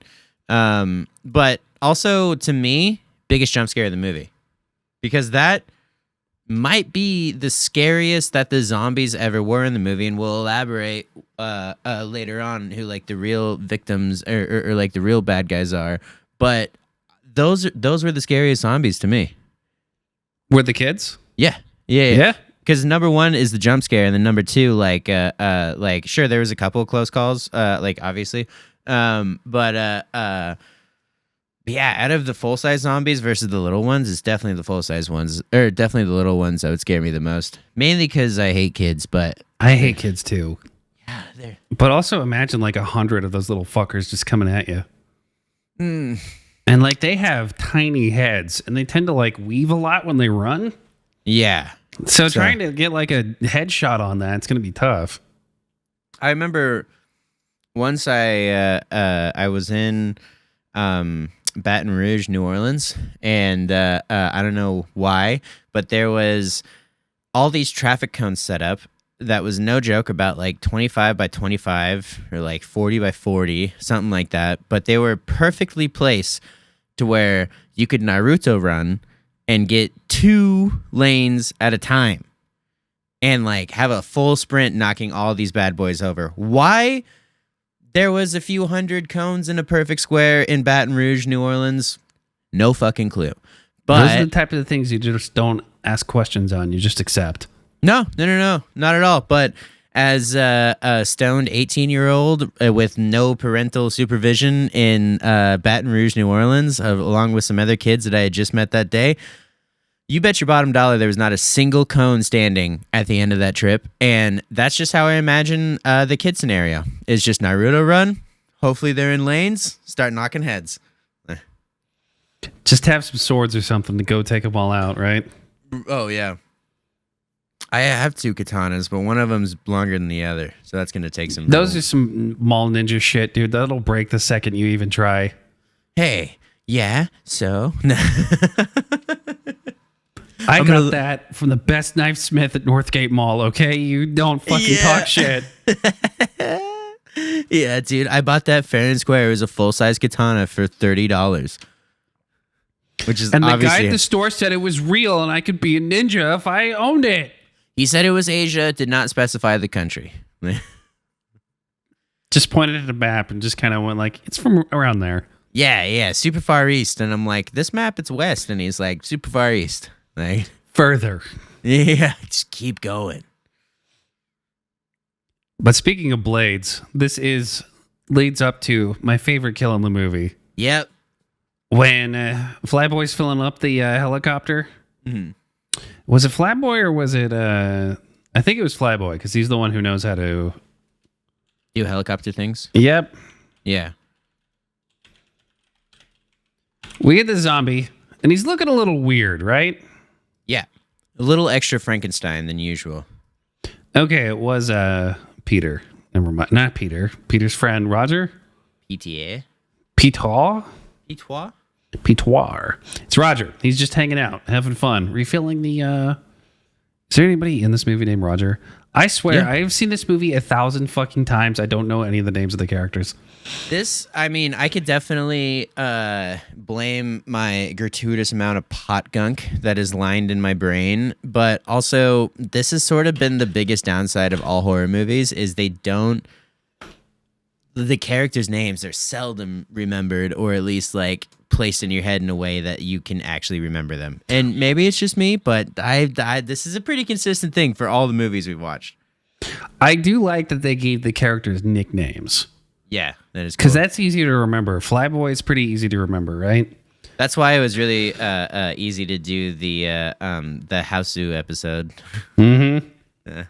But also to me, biggest jump scare of the movie. Because that might be the scariest that the zombies ever were in the movie, and we'll elaborate later on who like the real victims or like the real bad guys are. But those were the scariest zombies to me. Were the kids? Yeah. Because number one is the jump scare, and then number two, like sure, there was a couple of close calls, like obviously, yeah, out of the full size zombies versus the little ones, it's definitely the full size ones, or definitely the little ones that would scare me the most. Mainly because I hate kids, but I hate kids too. yeah, they're But also imagine like 100 of those little fuckers just coming at you. mm, And like they have tiny heads, and they tend to like weave a lot when they run. yeah. So trying to get like a headshot on that, it's going to be tough. I remember once I was in Baton Rouge, New Orleans, and I don't know why, but there was all these traffic cones set up that was no joke, about like 25 by 25 or like 40 by 40, something like that. But they were perfectly placed to where you could Naruto run and get 2 lanes at a time and like have a full sprint knocking all these bad boys over. Why there was a few hundred cones in a perfect square in Baton Rouge, New Orleans? No fucking clue. But those are the type of things you just don't ask questions on. You just accept. No, not at all. But as a stoned 18-year-old with no parental supervision in Baton Rouge, New Orleans, along with some other kids that I had just met that day, you bet your bottom dollar there was not a single cone standing at the end of that trip. And that's just how I imagine the kid scenario. Is just Naruto run. Hopefully they're in lanes. Start knocking heads. Just have some swords or something to go take them all out, right? Oh, yeah. I have 2 katanas, but one of them's longer than the other. So that's going to take some... Those are some mall ninja shit, dude. That'll break the second you even try. Hey, yeah, so... I got that from the best knifesmith at Northgate Mall, okay? You don't fucking talk shit. Yeah, dude, I bought that fair and square. It was a full-size katana for $30. Which is and the obviously... guy at the store said it was real and I could be a ninja if I owned it. He said it was Asia, did not specify the country. Just pointed at a map and just kind of went like, it's from around there. Yeah, super far east. And I'm like, this map, it's west. And he's like, super far east. Like, Further. yeah, just keep going. But speaking of blades, this leads up to my favorite kill in the movie. Yep. When Flyboy's filling up the helicopter. Mm-hmm. Was it Flyboy or was it... I think it was Flyboy because he's the one who knows how to... Do helicopter things? Yep. Yeah. We get the zombie, and he's looking a little weird, right? Yeah. A little extra Frankenstein than usual. Okay, it was Peter. Never mind. Not Peter. Peter's friend, Roger? PTA? Peter? Pitois? Pitoir. It's Roger. He's just hanging out, having fun, refilling the... Is there anybody in this movie named Roger? I swear, Yeah. I've seen this movie 1,000 fucking times. I don't know any of the names of the characters. This, I mean, I could definitely blame my gratuitous amount of pot gunk that is lined in my brain, but also this has sort of been the biggest downside of all horror movies is they don't... The characters' names are seldom remembered, or at least like placed in your head in a way that you can actually remember them. And maybe it's just me, but I this is a pretty consistent thing for all the movies we've watched. I do like that they gave the characters nicknames. Yeah, that is cool. Because that's easy to remember. Flyboy is pretty easy to remember, right? That's why it was really easy to do the Hausu episode. Mm-hmm.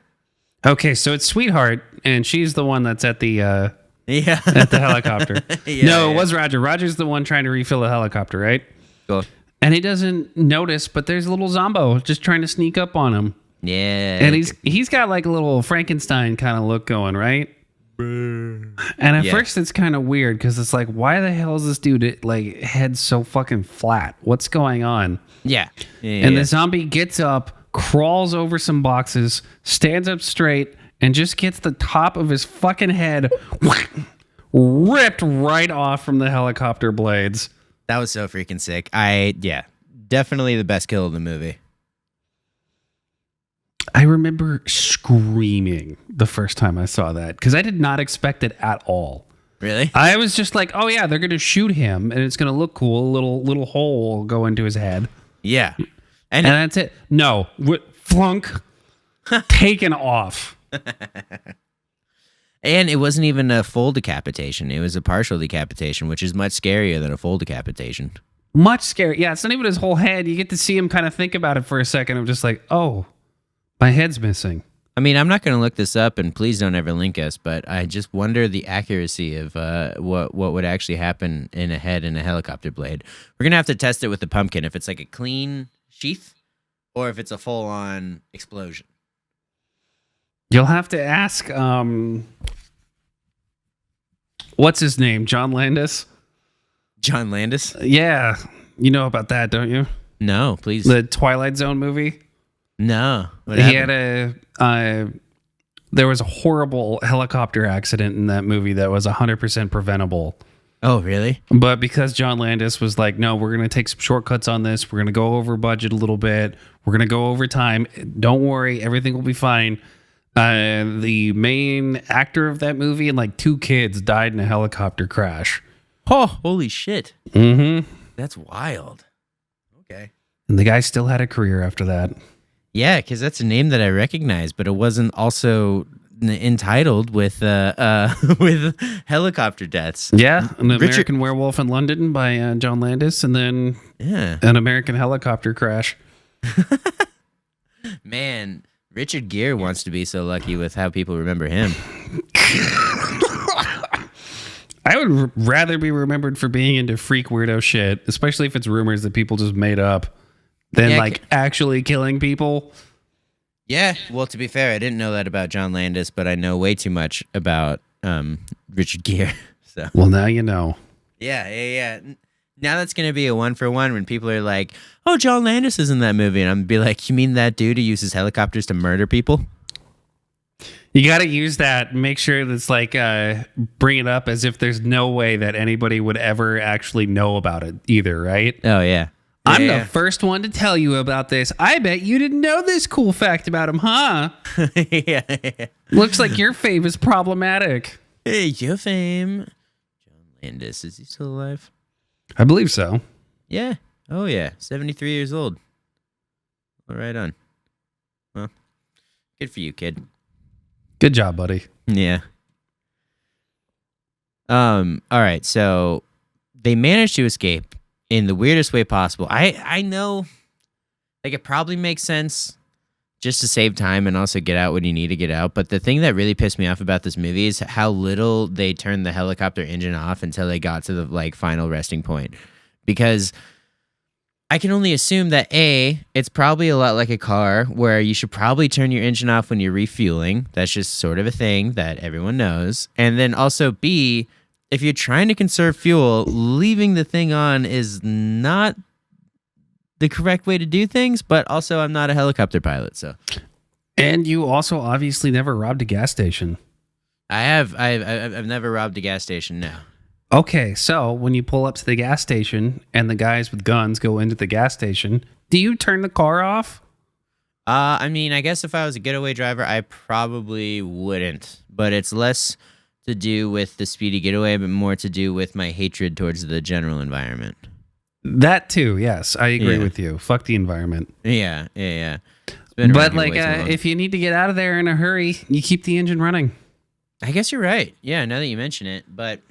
Okay, so it's Sweetheart, and she's the one that's at the at the helicopter. It was Roger. Roger's the one trying to refill the helicopter, right? Cool. And he doesn't notice, but there's a little Zombo just trying to sneak up on him. Yeah. And he's got like a little Frankenstein kind of look going, right? And at first it's kind of weird because it's like, why the hell is this dude like head so fucking flat? What's going on? Yeah. And the zombie gets up, crawls over some boxes, stands up straight, and just gets the top of his fucking head ripped right off from the helicopter blades. That was so freaking sick. Definitely the best kill of the movie. I remember screaming the first time I saw that because I did not expect it at all. Really? I was just like, oh yeah, they're going to shoot him and it's going to look cool. A little hole will go into his head. Yeah. And that's it. No. Flunk. Taken off. And it wasn't even a full decapitation. It was a partial decapitation, which is much scarier than a full decapitation. Much scarier. Yeah, it's not even his whole head. You get to see him kind of think about it for a second. I'm just like, oh, my head's missing. I mean, I'm not going to look this up, and please don't ever link us, but I just wonder the accuracy of what would actually happen in a head in a helicopter blade. We're going to have to test it with the pumpkin, if it's like a clean sheath or if it's a full-on explosion. You'll have to ask, what's his name? John Landis? John Landis? Yeah. You know about that, don't you? No, please. The Twilight Zone movie? No. He had there was a horrible helicopter accident in that movie that was 100% preventable. Oh, really? But because John Landis was like, no, we're going to take some shortcuts on this. We're going to go over budget a little bit. We're going to go over time. Don't worry. Everything will be fine. The main actor of that movie and like 2 kids died in a helicopter crash. Oh, holy shit. Mm-hmm. That's wild. Okay. And the guy still had a career after that. Yeah, because that's a name that I recognize, but it wasn't also entitled with with helicopter deaths. Yeah, an American Werewolf in London by John Landis, and then an American helicopter crash. Man, Richard Gere wants to be so lucky with how people remember him. I would rather be remembered for being into freak weirdo shit, especially if it's rumors that people just made up, than actually killing people. Yeah, well, to be fair, I didn't know that about John Landis, but I know way too much about Richard Gere. So. Well, now you know. Yeah. Now that's going to be a 1-for-1 when people are like, oh, John Landis is in that movie. And I'm going to be like, you mean that dude who uses helicopters to murder people? You got to use that. Make sure that's like, bring it up as if there's no way that anybody would ever actually know about it either, right? Oh, yeah. I'm the first one to tell you about this. I bet you didn't know this cool fact about him, huh? Yeah. Looks like your fave is problematic. Hey, your fame. John Landis, is he still alive? I believe so. Yeah. Oh, yeah. 73 years old. Well, right on. Well, good for you, kid. Good job, buddy. Yeah. All right. So they managed to escape in the weirdest way possible. I know, like, it probably makes sense just to save time and also get out when you need to get out. But the thing that really pissed me off about this movie is how little they turned the helicopter engine off until they got to the like final resting point. Because I can only assume that A, it's probably a lot like a car where you should probably turn your engine off when you're refueling. That's just sort of a thing that everyone knows. And then also B, if you're trying to conserve fuel, leaving the thing on is not the correct way to do things, but also I'm not a helicopter pilot, so. And you also obviously never robbed a gas station. I've never robbed a gas station, no. Okay, so when you pull up to the gas station and the guys with guns go into the gas station, do you turn the car off? I mean, I guess if I was a getaway driver, I probably wouldn't, but it's less to do with the speedy getaway, but more to do with my hatred towards the general environment. That too, yes. I agree with you. Fuck the environment. Yeah. Been around But here like, way too long. if you need to get out of there in a hurry, you keep the engine running. I guess you're right. Yeah, now that you mention it. But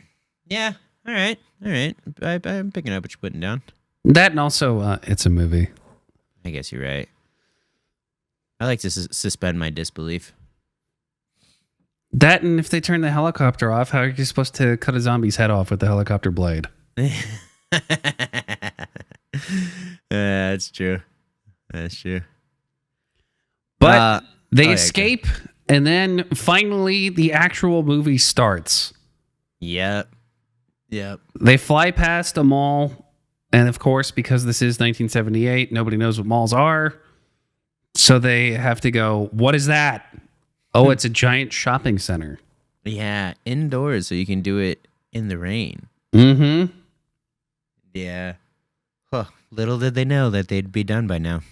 yeah, all right. I'm picking up what you're putting down. That and also, it's a movie. I guess you're right. I like to suspend my disbelief. That and if they turn the helicopter off, how are you supposed to cut a zombie's head off with the helicopter blade? That's true. That's true. But they yeah, escape, and then finally the actual movie starts. Yep. They fly past a mall, and of course, because this is 1978, nobody knows what malls are. So they have to go, what is that? Oh, it's a giant shopping center. Yeah, indoors, so you can do it in the rain. Mm-hmm. Yeah. Huh. Little did they know that they'd be done by now.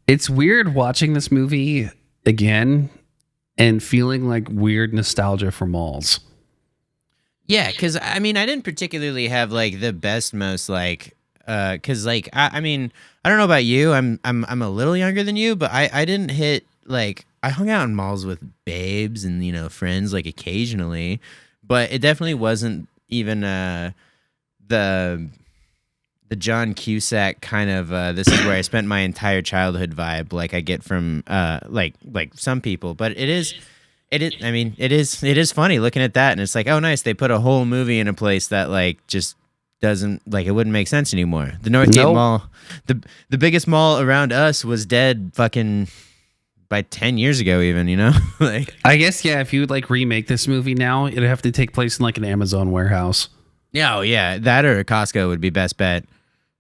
It's weird watching this movie again and feeling like weird nostalgia for malls. Yeah, because I mean, I didn't particularly have like the best, most like, because like I mean, I don't know about you. I'm a little younger than you, but I didn't hit like I hung out in malls with babes and friends like occasionally, but it definitely wasn't even the John Cusack kind of this is where I spent my entire childhood vibe like I get from like some people, but it is I mean it is funny looking at that and it's like, oh nice, they put a whole movie in a place that like just doesn't like it wouldn't make sense anymore. The Northgate Mall, the biggest mall around us was dead fucking by 10 years ago even, like I guess yeah, if you would like remake this movie now, it'd have to take place in like an Amazon warehouse. Yeah, that or a Costco would be best bet.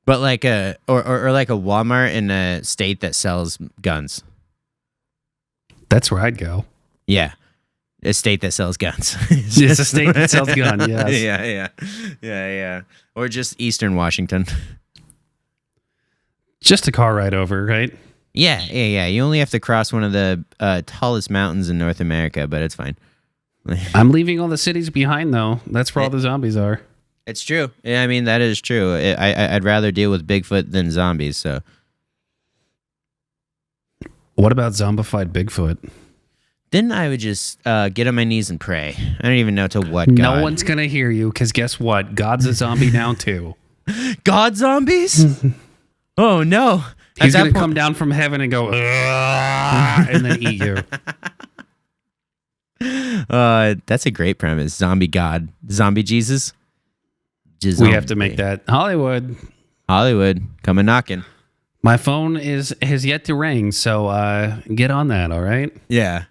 But like a or like a Walmart in a state that sells guns. That's where I'd go. Yeah. A state that sells guns. It's a state that sells guns, yes. Yeah. Or just Eastern Washington. Just a car ride over, right? Yeah. You only have to cross one of the tallest mountains in North America, but it's fine. I'm leaving all the cities behind, though. That's where all the zombies are. It's true. Yeah, I mean, that is true. I'd rather deal with Bigfoot than zombies, so. What about zombified Bigfoot? Then I would just get on my knees and pray. I don't even know to what God. No one's going to hear you, because guess what? God's a zombie now, too. God zombies? Oh, no. He's going to come down from heaven and go, and then eat you. That's a great premise. Zombie God. Zombie Jesus. We have to make that Hollywood, coming knocking. My phone has yet to ring, so get on that. All right. Yeah.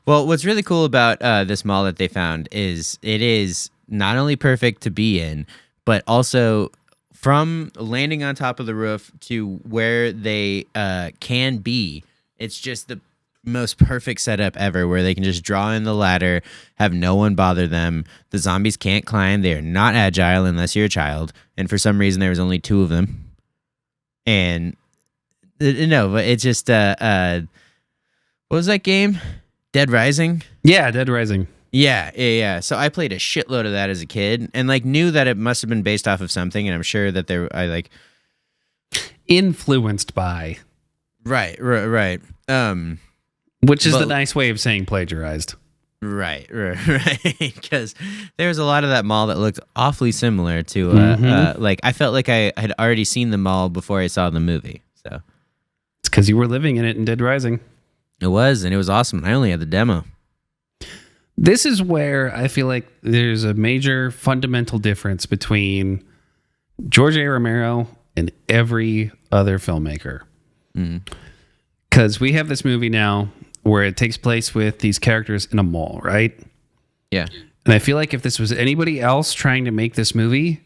Well, what's really cool about this mall that they found is it is not only perfect to be in, but also from landing on top of the roof to where they can be. It's just the most perfect setup ever where they can just draw in the ladder, have no one bother them. The zombies can't climb. They are not agile unless you're a child. And for some reason, there was only 2 of them. And no, but it's just, what was that game? Dead Rising? Yeah, Dead Rising. Yeah. So I played a shitload of that as a kid and like knew that it must have been based off of something. And I'm sure that influenced by. Right. Which is the nice way of saying plagiarized. Right. Because there's a lot of that mall that looked awfully similar to, like, I felt like I had already seen the mall before I saw the movie. So it's because you were living in it in Dead Rising. It was, and it was awesome. I only had the demo. This is where I feel like there's a major fundamental difference between George A. Romero and every other filmmaker. Because we have this movie now where it takes place with these characters in a mall, right? Yeah. And I feel like if this was anybody else trying to make this movie,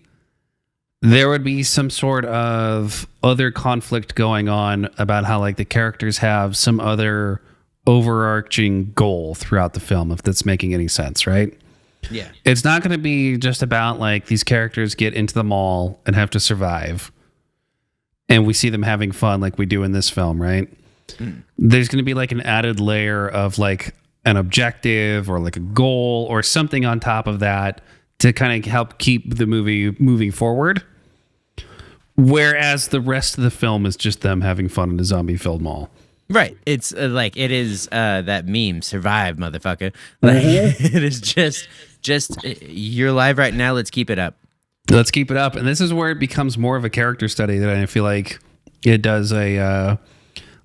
there would be some sort of other conflict going on about how like the characters have some other overarching goal throughout the film, if that's making any sense, right? Yeah. It's not going to be just about like these characters get into the mall and have to survive. And we see them having fun like we do in this film, right? There's going to be like an added layer of like an objective or like a goal or something on top of that to kind of help keep the movie moving forward. Whereas the rest of the film is just them having fun in a zombie-filled mall. Right. It's like it is that meme, survive, motherfucker. Like it is just you're alive right now. Let's keep it up. Let's keep it up. And this is where it becomes more of a character study that I feel like it does a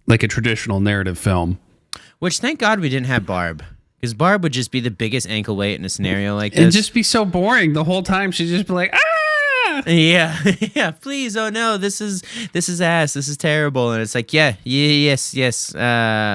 like a traditional narrative film. Which thank God we didn't have Barb. Because Barb would just be the biggest ankle weight in a scenario like this. It'd just be so boring the whole time. She'd just be like, ah! Yeah, yeah. Please, oh no, this is ass. This is terrible. And it's like, yes.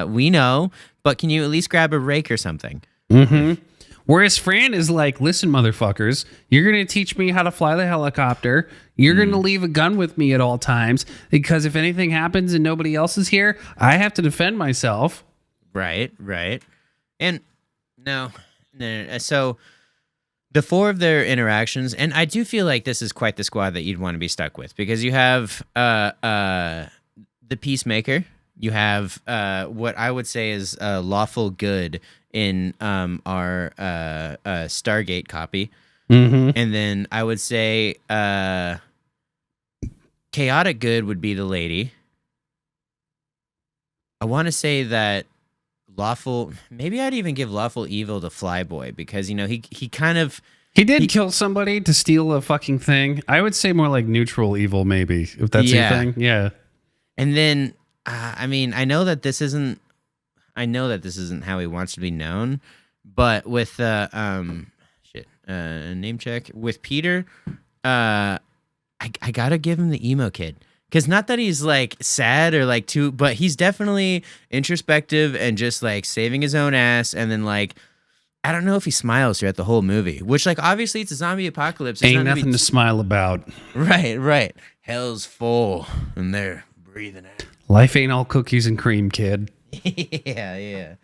We know, but can you at least grab a rake or something? Mm-hmm. Whereas Fran is like, listen, motherfuckers, you're gonna teach me how to fly the helicopter. You're gonna leave a gun with me at all times because if anything happens and nobody else is here, I have to defend myself. Right. And no. So the four of their interactions, and I do feel like this is quite the squad that you'd want to be stuck with because you have the Peacemaker, you have what I would say is lawful good in our Stargate copy, and then I would say chaotic good would be the lady. I want to say that lawful, maybe I'd even give lawful evil to Flyboy because he kind of kill somebody to steal a fucking thing. I would say more like neutral evil, maybe, if that's your thing. Yeah. And then I mean, I know that this isn't how he wants to be known, but with name check with Peter, I gotta give him the emo kid. Because not that he's like sad or like too, but he's definitely introspective and just like saving his own ass. And then like, I don't know if he smiles throughout the whole movie, which like obviously it's a zombie apocalypse. It's ain't nothing to smile about. Right. Hell's full and they're breathing out. Life ain't all cookies and cream, kid. Yeah.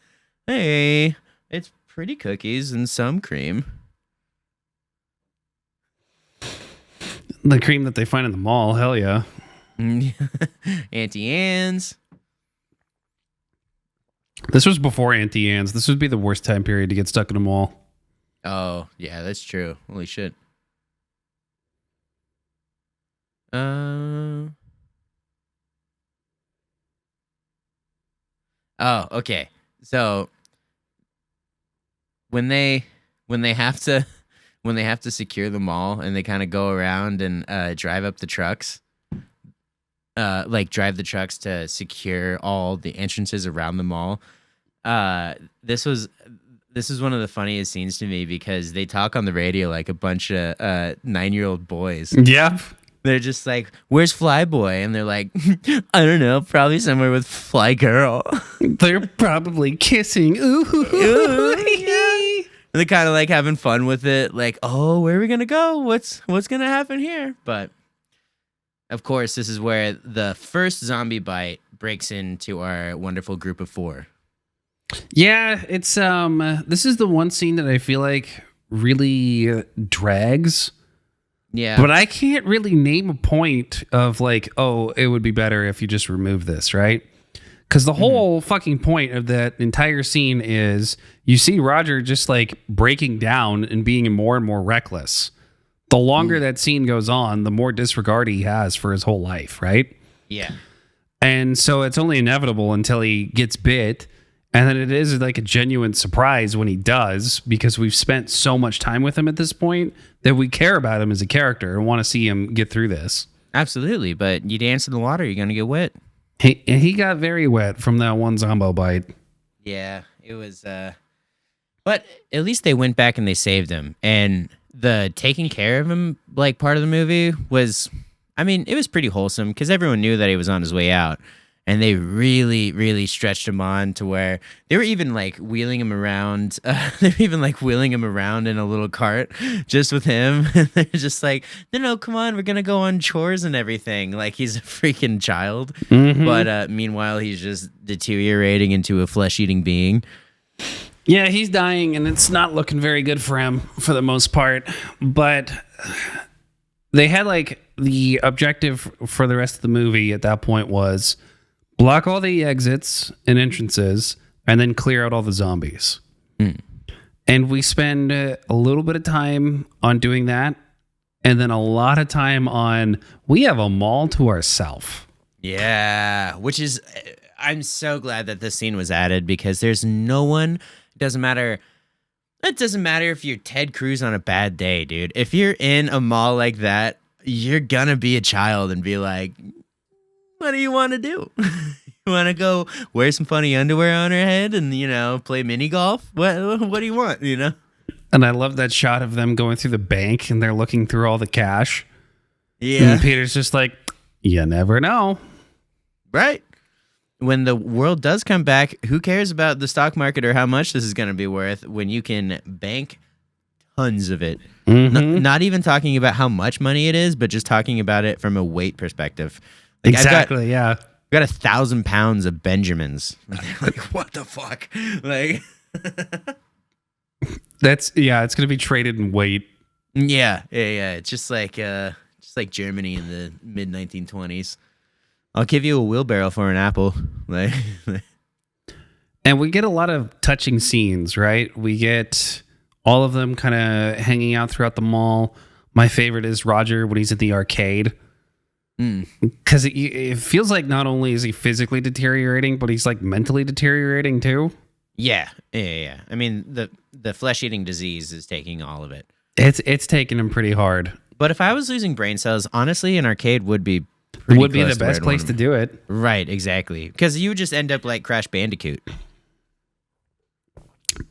Hey, it's pretty cookies and some cream. The cream that they find in the mall, hell yeah. Auntie Anne's. This was before Auntie Anne's. This would be the worst time period to get stuck in a mall. Oh, yeah, that's true. Holy shit. Oh, okay. So when they have to secure the mall and they kind of go around and drive up the trucks. Drive the trucks to secure all the entrances around the mall. This is one of the funniest scenes to me because they talk on the radio like a bunch of 9-year-old boys. Yeah. They're just like, "Where's Flyboy?" And they're like, "I don't know, probably somewhere with Fly Girl." They're probably kissing. Ooh. Yeah. And they're kind of like having fun with it, like, "Oh, where are we gonna go? What's gonna happen here?" But of course, this is where the first zombie bite breaks into our wonderful group of four. Yeah, it's this is the one scene that I feel like really drags. Yeah. But I can't really name a point of like, oh, it would be better if you just remove this, right? Because the whole fucking point of that entire scene is you see Roger just like breaking down and being more and more reckless. The longer that scene goes on, the more disregard he has for his whole life, right? Yeah. And so it's only inevitable until he gets bit. And then it is like a genuine surprise when he does, because we've spent so much time with him at this point that we care about him as a character and want to see him get through this. Absolutely. But you dance in the water, you're going to get wet. He got very wet from that one zombo bite. Yeah, it was. But at least they went back and they saved him. And the taking care of him, like, part of the movie was, I mean, it was pretty wholesome because everyone knew that he was on his way out. And they really, really stretched him on to where they were even like wheeling him around. They were even like wheeling him around in a little cart just with him. And they're just like, no, come on, we're gonna go on chores and everything. Like he's a freaking child. Mm-hmm. But meanwhile, he's just deteriorating into a flesh-eating being. Yeah, he's dying, and it's not looking very good for him for the most part. But they had like the objective for the rest of the movie at that point was block all the exits and entrances, and then clear out all the zombies. And we spend a little bit of time on doing that, and then a lot of time on we have a mall to ourselves. Yeah, which is, I'm so glad that this scene was added because there's no one. It doesn't matter if you're Ted Cruz on a bad day, dude. If you're in a mall like that, you're gonna be a child and be like, what do you want to do? You want to go wear some funny underwear on her head and, play mini golf? What do you want, And I love that shot of them going through the bank and they're looking through all the cash. Yeah. And Peter's just like, you never know. Right. When the world does come back, who cares about the stock market or how much this is going to be worth when you can bank tons of it? Mm-hmm. Not even talking about how much money it is, but just talking about it from a weight perspective. Exactly, yeah. I've got 1,000 pounds of Benjamins. Like, what the fuck? Like, it's going to be traded in weight. Yeah. It's just like Germany in the mid 1920s. I'll give you a wheelbarrow for an apple. Like, and we get a lot of touching scenes, right? We get all of them kind of hanging out throughout the mall. My favorite is Roger when he's at the arcade. Because it feels like not only is he physically deteriorating, but he's like mentally deteriorating too. Yeah. I mean, the flesh-eating disease is taking all of it. It's taking him pretty hard. But if I was losing brain cells, honestly, an arcade would be the best place to do it. Right, exactly. Because you would just end up like Crash Bandicoot.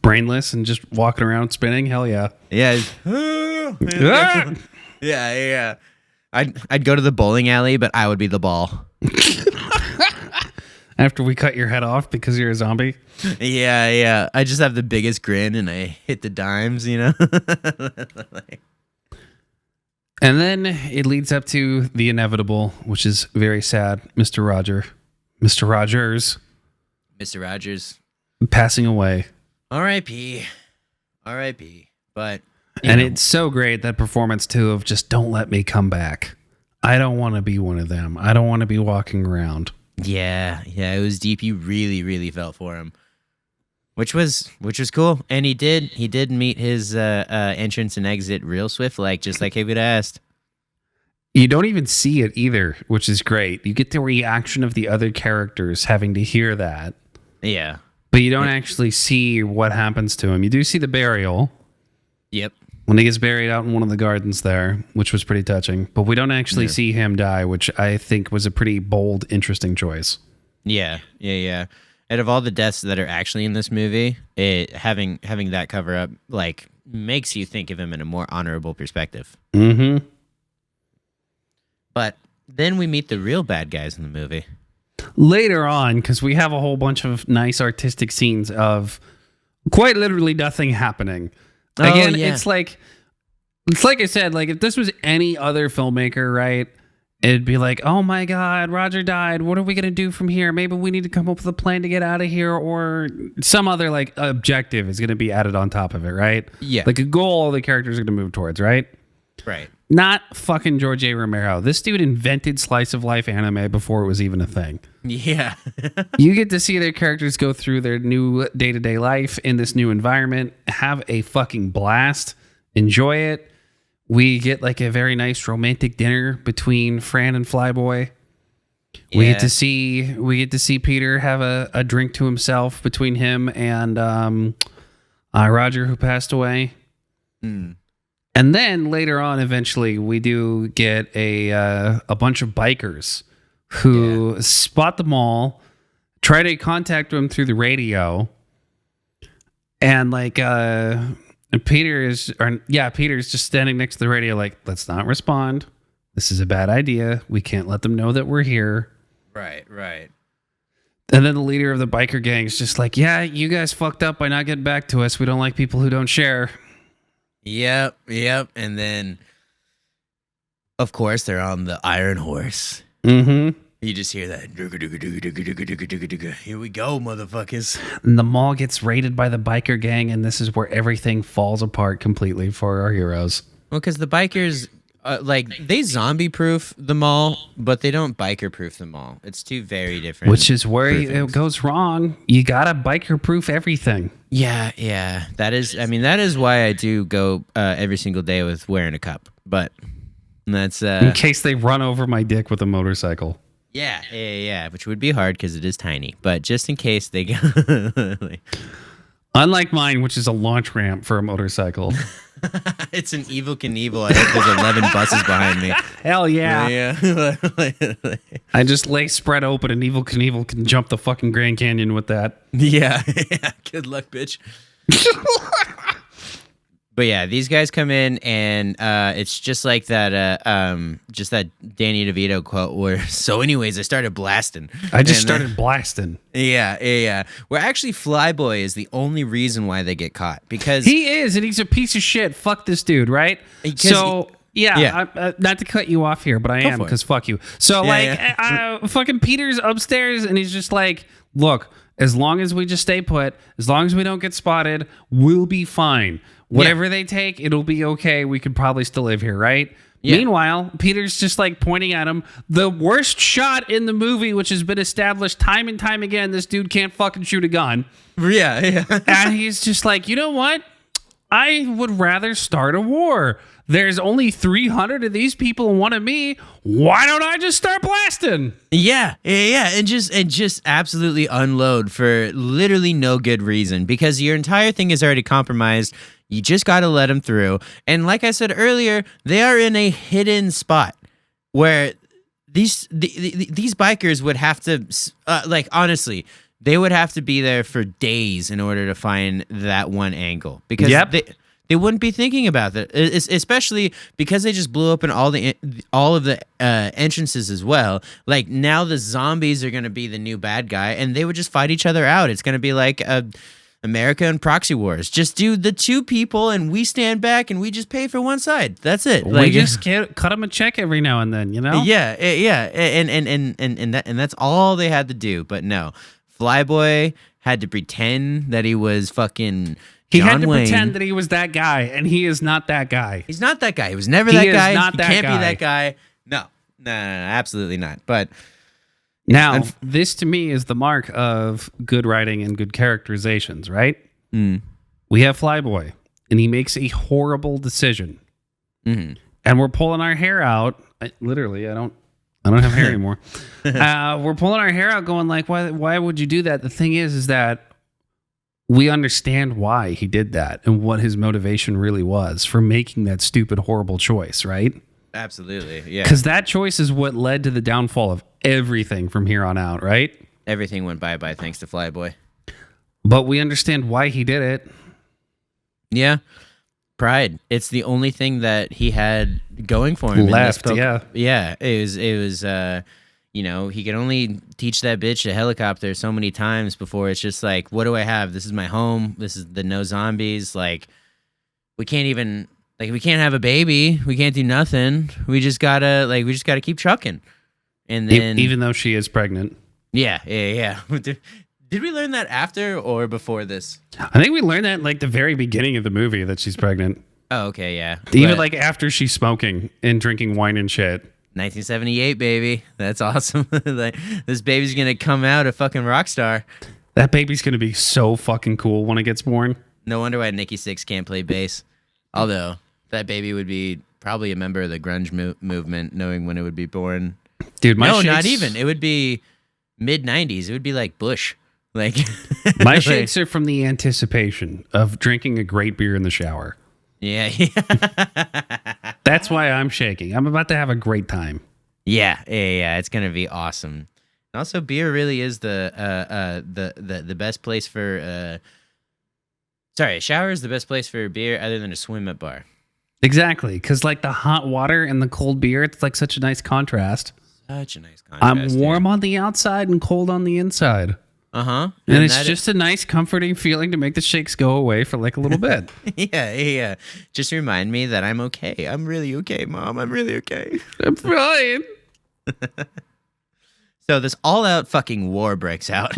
Brainless and just walking around spinning. Hell yeah. Yeah. Yeah. I'd go to the bowling alley, but I would be the ball. After we cut your head off because you're a zombie? Yeah. I just have the biggest grin and I hit the dimes, And then it leads up to the inevitable, which is very sad. Mr. Rogers passing away. R.I.P. But it's so great, that performance too of just don't let me come back. I don't want to be one of them. I don't want to be walking around. Yeah, it was deep. You really, really felt for him, which was cool. And he did meet his entrance and exit real swift, just like he would asked. You don't even see it either, which is great. You get the reaction of the other characters having to hear that. Yeah. But you don't actually see what happens to him. You do see the burial. Yep. When he gets buried out in one of the gardens there, which was pretty touching. But we don't actually see him die, which I think was a pretty bold, interesting choice. Yeah. Out of all the deaths that are actually in this movie, having that cover up makes you think of him in a more honorable perspective. Mm-hmm. But then we meet the real bad guys in the movie. Later on, because we have a whole bunch of nice artistic scenes of quite literally nothing happening. Again, it's like I said, if this was any other filmmaker, right, it'd be like, oh my God, Roger died. What are we going to do from here? Maybe we need to come up with a plan to get out of here, or some other objective is going to be added on top of it, right? Yeah. Like a goal all the characters are going to move towards, right? Right. Not fucking George A. Romero. This dude invented slice of life anime before it was even a thing. Yeah. You get to see their characters go through their new day-to-day life in this new environment, have a fucking blast, enjoy it. We get a very nice romantic dinner between Fran and Flyboy. Yeah. We get to see Peter have a drink to himself between him and Roger, who passed away. And then later on, eventually, we do get a bunch of bikers who spot them all, try to contact them through the radio, and Peter's just standing next to the radio, let's not respond. This is a bad idea. We can't let them know that we're here. Right. And then the leader of the biker gang is just yeah, you guys fucked up by not getting back to us. We don't like people who don't share. Yep. And then, of course, they're on the Iron Horse. Mm-hmm. You just hear that. Here we go, motherfuckers. And the mall gets raided by the biker gang, and this is where everything falls apart completely for our heroes. Well, because the bikers, they zombie-proof the mall, but they don't biker-proof the mall. It's two very different. Which is where it goes wrong. You gotta biker-proof everything. Yeah. That is why I do go every single day with wearing a cup. But that's in case they run over my dick with a motorcycle. Yeah. Which would be hard because it is tiny. But just in case they go. Unlike mine, which is a launch ramp for a motorcycle. It's an Evel Knievel. I hope there's 11 buses behind me. Hell yeah. Yeah. I just lay spread open and Evel Knievel can jump the fucking Grand Canyon with that. Yeah. Good luck, bitch. But yeah, these guys come in and it's just like that just that Danny DeVito quote where, so anyways, I started blasting. I just started blasting. Yeah. Where actually Flyboy is the only reason why they get caught. Because he is, and he's a piece of shit. Fuck this dude, right? So, not to cut you off here, but I am, because fuck you. So, fucking Peter's upstairs, and he's just like, look, as long as we just stay put, as long as we don't get spotted, we'll be fine. Whatever they take, it'll be okay. We could probably still live here, right? Yeah. Meanwhile, Peter's just like pointing at him. The worst shot in the movie, which has been established time and time again, this dude can't fucking shoot a gun. Yeah. And he's just like, you know what? I would rather start a war. There's only 300 of these people and one of me. Why don't I just start blasting? Yeah. And just absolutely unload for literally no good reason, because your entire thing is already compromised. You just got to let them through. And like I said earlier, they are in a hidden spot where these bikers would have to, honestly, they would have to be there for days in order to find that one angle, because they wouldn't be thinking about that, especially because they just blew open all of the entrances as well. Like, now the zombies are going to be the new bad guy, and they would just fight each other out. It's going to be like America and proxy wars. Just do the two people, and we stand back, and we just pay for one side. That's it. We just cut them a check every now and then, you know? Yeah, and that's all they had to do. But no, Flyboy had to pretend that he was fucking John had to Wayne. Pretend that he was that guy, and he is not that guy. He's not that guy. He was never that guy. Not he that can't guy. be that guy. No, absolutely not. But now, this to me is the mark of good writing and good characterizations, right? We have Flyboy, and he makes a horrible decision, and we're pulling our hair out. I don't have hair anymore. We're pulling our hair out, going like, why would you do that? The thing is that we understand why he did that and what his motivation really was for making that stupid, horrible choice, right? Absolutely, yeah. Because that choice is what led to the downfall of everything from here on out, right? Everything went bye-bye thanks to Flyboy. But we understand why he did it. Yeah. Pride. It's the only thing that he had going for him. Left, yeah. Yeah, it was he could only teach that bitch a helicopter so many times before it's just like, what do I have? This is my home. This is the no zombies. Like, we can't have a baby. We can't do nothing. We just gotta keep trucking. And then, even though she is pregnant. Yeah. Did we learn that after or before this? I think we learned that like the very beginning of the movie that she's pregnant. Oh, okay, yeah. Even like after she's smoking and drinking wine and shit. 1978, baby. That's awesome. Like, this baby's gonna come out a fucking rock star. That baby's gonna be so fucking cool when it gets born. No wonder why Nikki Sixx can't play bass. Although that baby would be probably a member of the grunge movement, knowing when it would be born. Dude, not even. It would be mid 90s. It would be like Bush. Like, my shakes are from the anticipation of drinking a great beer in the shower. Yeah. That's why I'm shaking. I'm about to have a great time. Yeah. It's gonna be awesome. And also, beer really is the best place for. A shower is the best place for beer, other than a swim at bar. Exactly, because like the hot water and the cold beer, it's like such a nice contrast. Such a nice contrast. I'm warm on the outside and cold on the inside. And it's just a nice, comforting feeling to make the shakes go away for like a little bit. Yeah. Just remind me that I'm okay. I'm really okay, Mom. I'm really okay. I'm fine. So this all-out fucking war breaks out.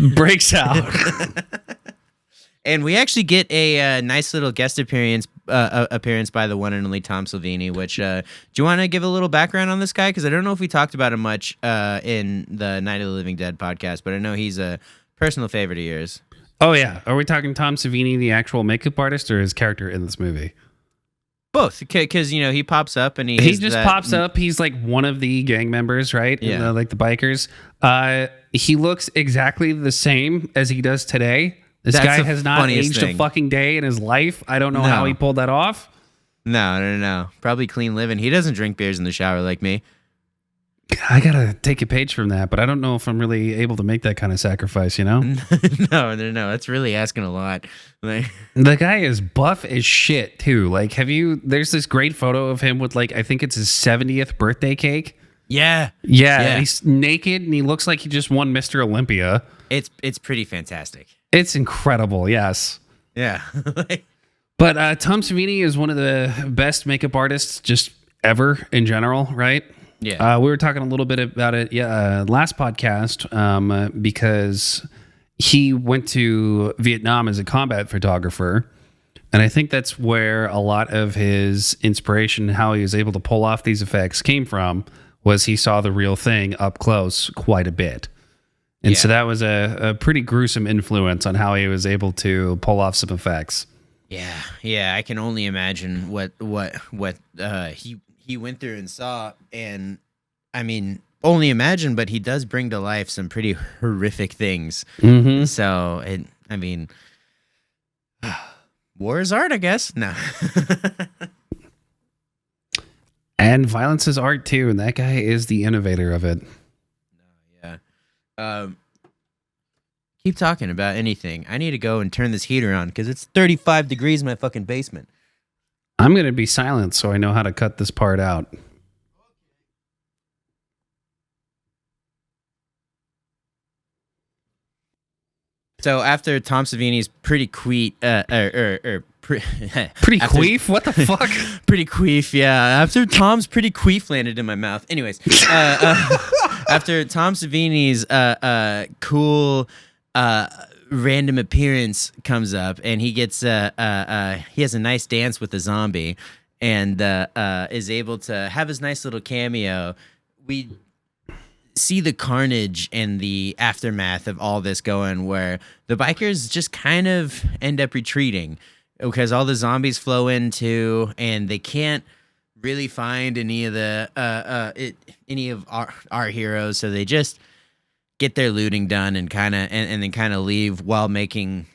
And we actually get a nice little guest appearance by the one and only Tom Savini, which, do you want to give a little background on this guy? Because I don't know if we talked about him much in the Night of the Living Dead podcast, but I know he's a personal favorite of yours. Oh, yeah. Are we talking Tom Savini, the actual makeup artist, or his character in this movie? Both, because he pops up and he just pops up. He's like one of the gang members, right? Yeah. Like the bikers. He looks exactly the same as he does today. This That's guy the has not funniest aged thing. a fucking day in his life. I don't know how he pulled that off. No. Probably clean living. He doesn't drink beers in the shower like me. I gotta take a page from that, but I don't know if I'm really able to make that kind of sacrifice, No. No. That's really asking a lot. Like, The guy is buff as shit too. Like, there's this great photo of him with I think it's his 70th birthday cake. yeah. And he's naked and he looks like he just won Mr. Olympia. It's pretty fantastic. It's incredible, yes. Yeah. But Tom Savini is one of the best makeup artists just ever in general, right? Yeah. We were talking a little bit about it last podcast because he went to Vietnam as a combat photographer. And I think that's where a lot of his inspiration, how he was able to pull off these effects came from, was he saw the real thing up close quite a bit. And so that was a pretty gruesome influence on how he was able to pull off some effects. Yeah. I can only imagine what he went through and saw, and I mean, only imagine, but he does bring to life some pretty horrific things. Mm-hmm. So, war is art, I guess. No. And violence is art too, and that guy is the innovator of it. Yeah. Keep talking about anything. I need to go and turn this heater on because it's 35 degrees in my fucking basement. I'm going to be silent so I know how to cut this part out. So after Tom Savini's pretty queef, Pretty queef? What the fuck? Pretty queef, yeah. After Tom's pretty queef landed in my mouth. Anyways, after Tom Savini's cool random appearance comes up, and he gets he has a nice dance with the zombie, and is able to have his nice little cameo. We see the carnage and the aftermath of all this going, where the bikers just kind of end up retreating because all the zombies flow into, and they can't really find any of our heroes, so they just get their looting done and then kind of leave while making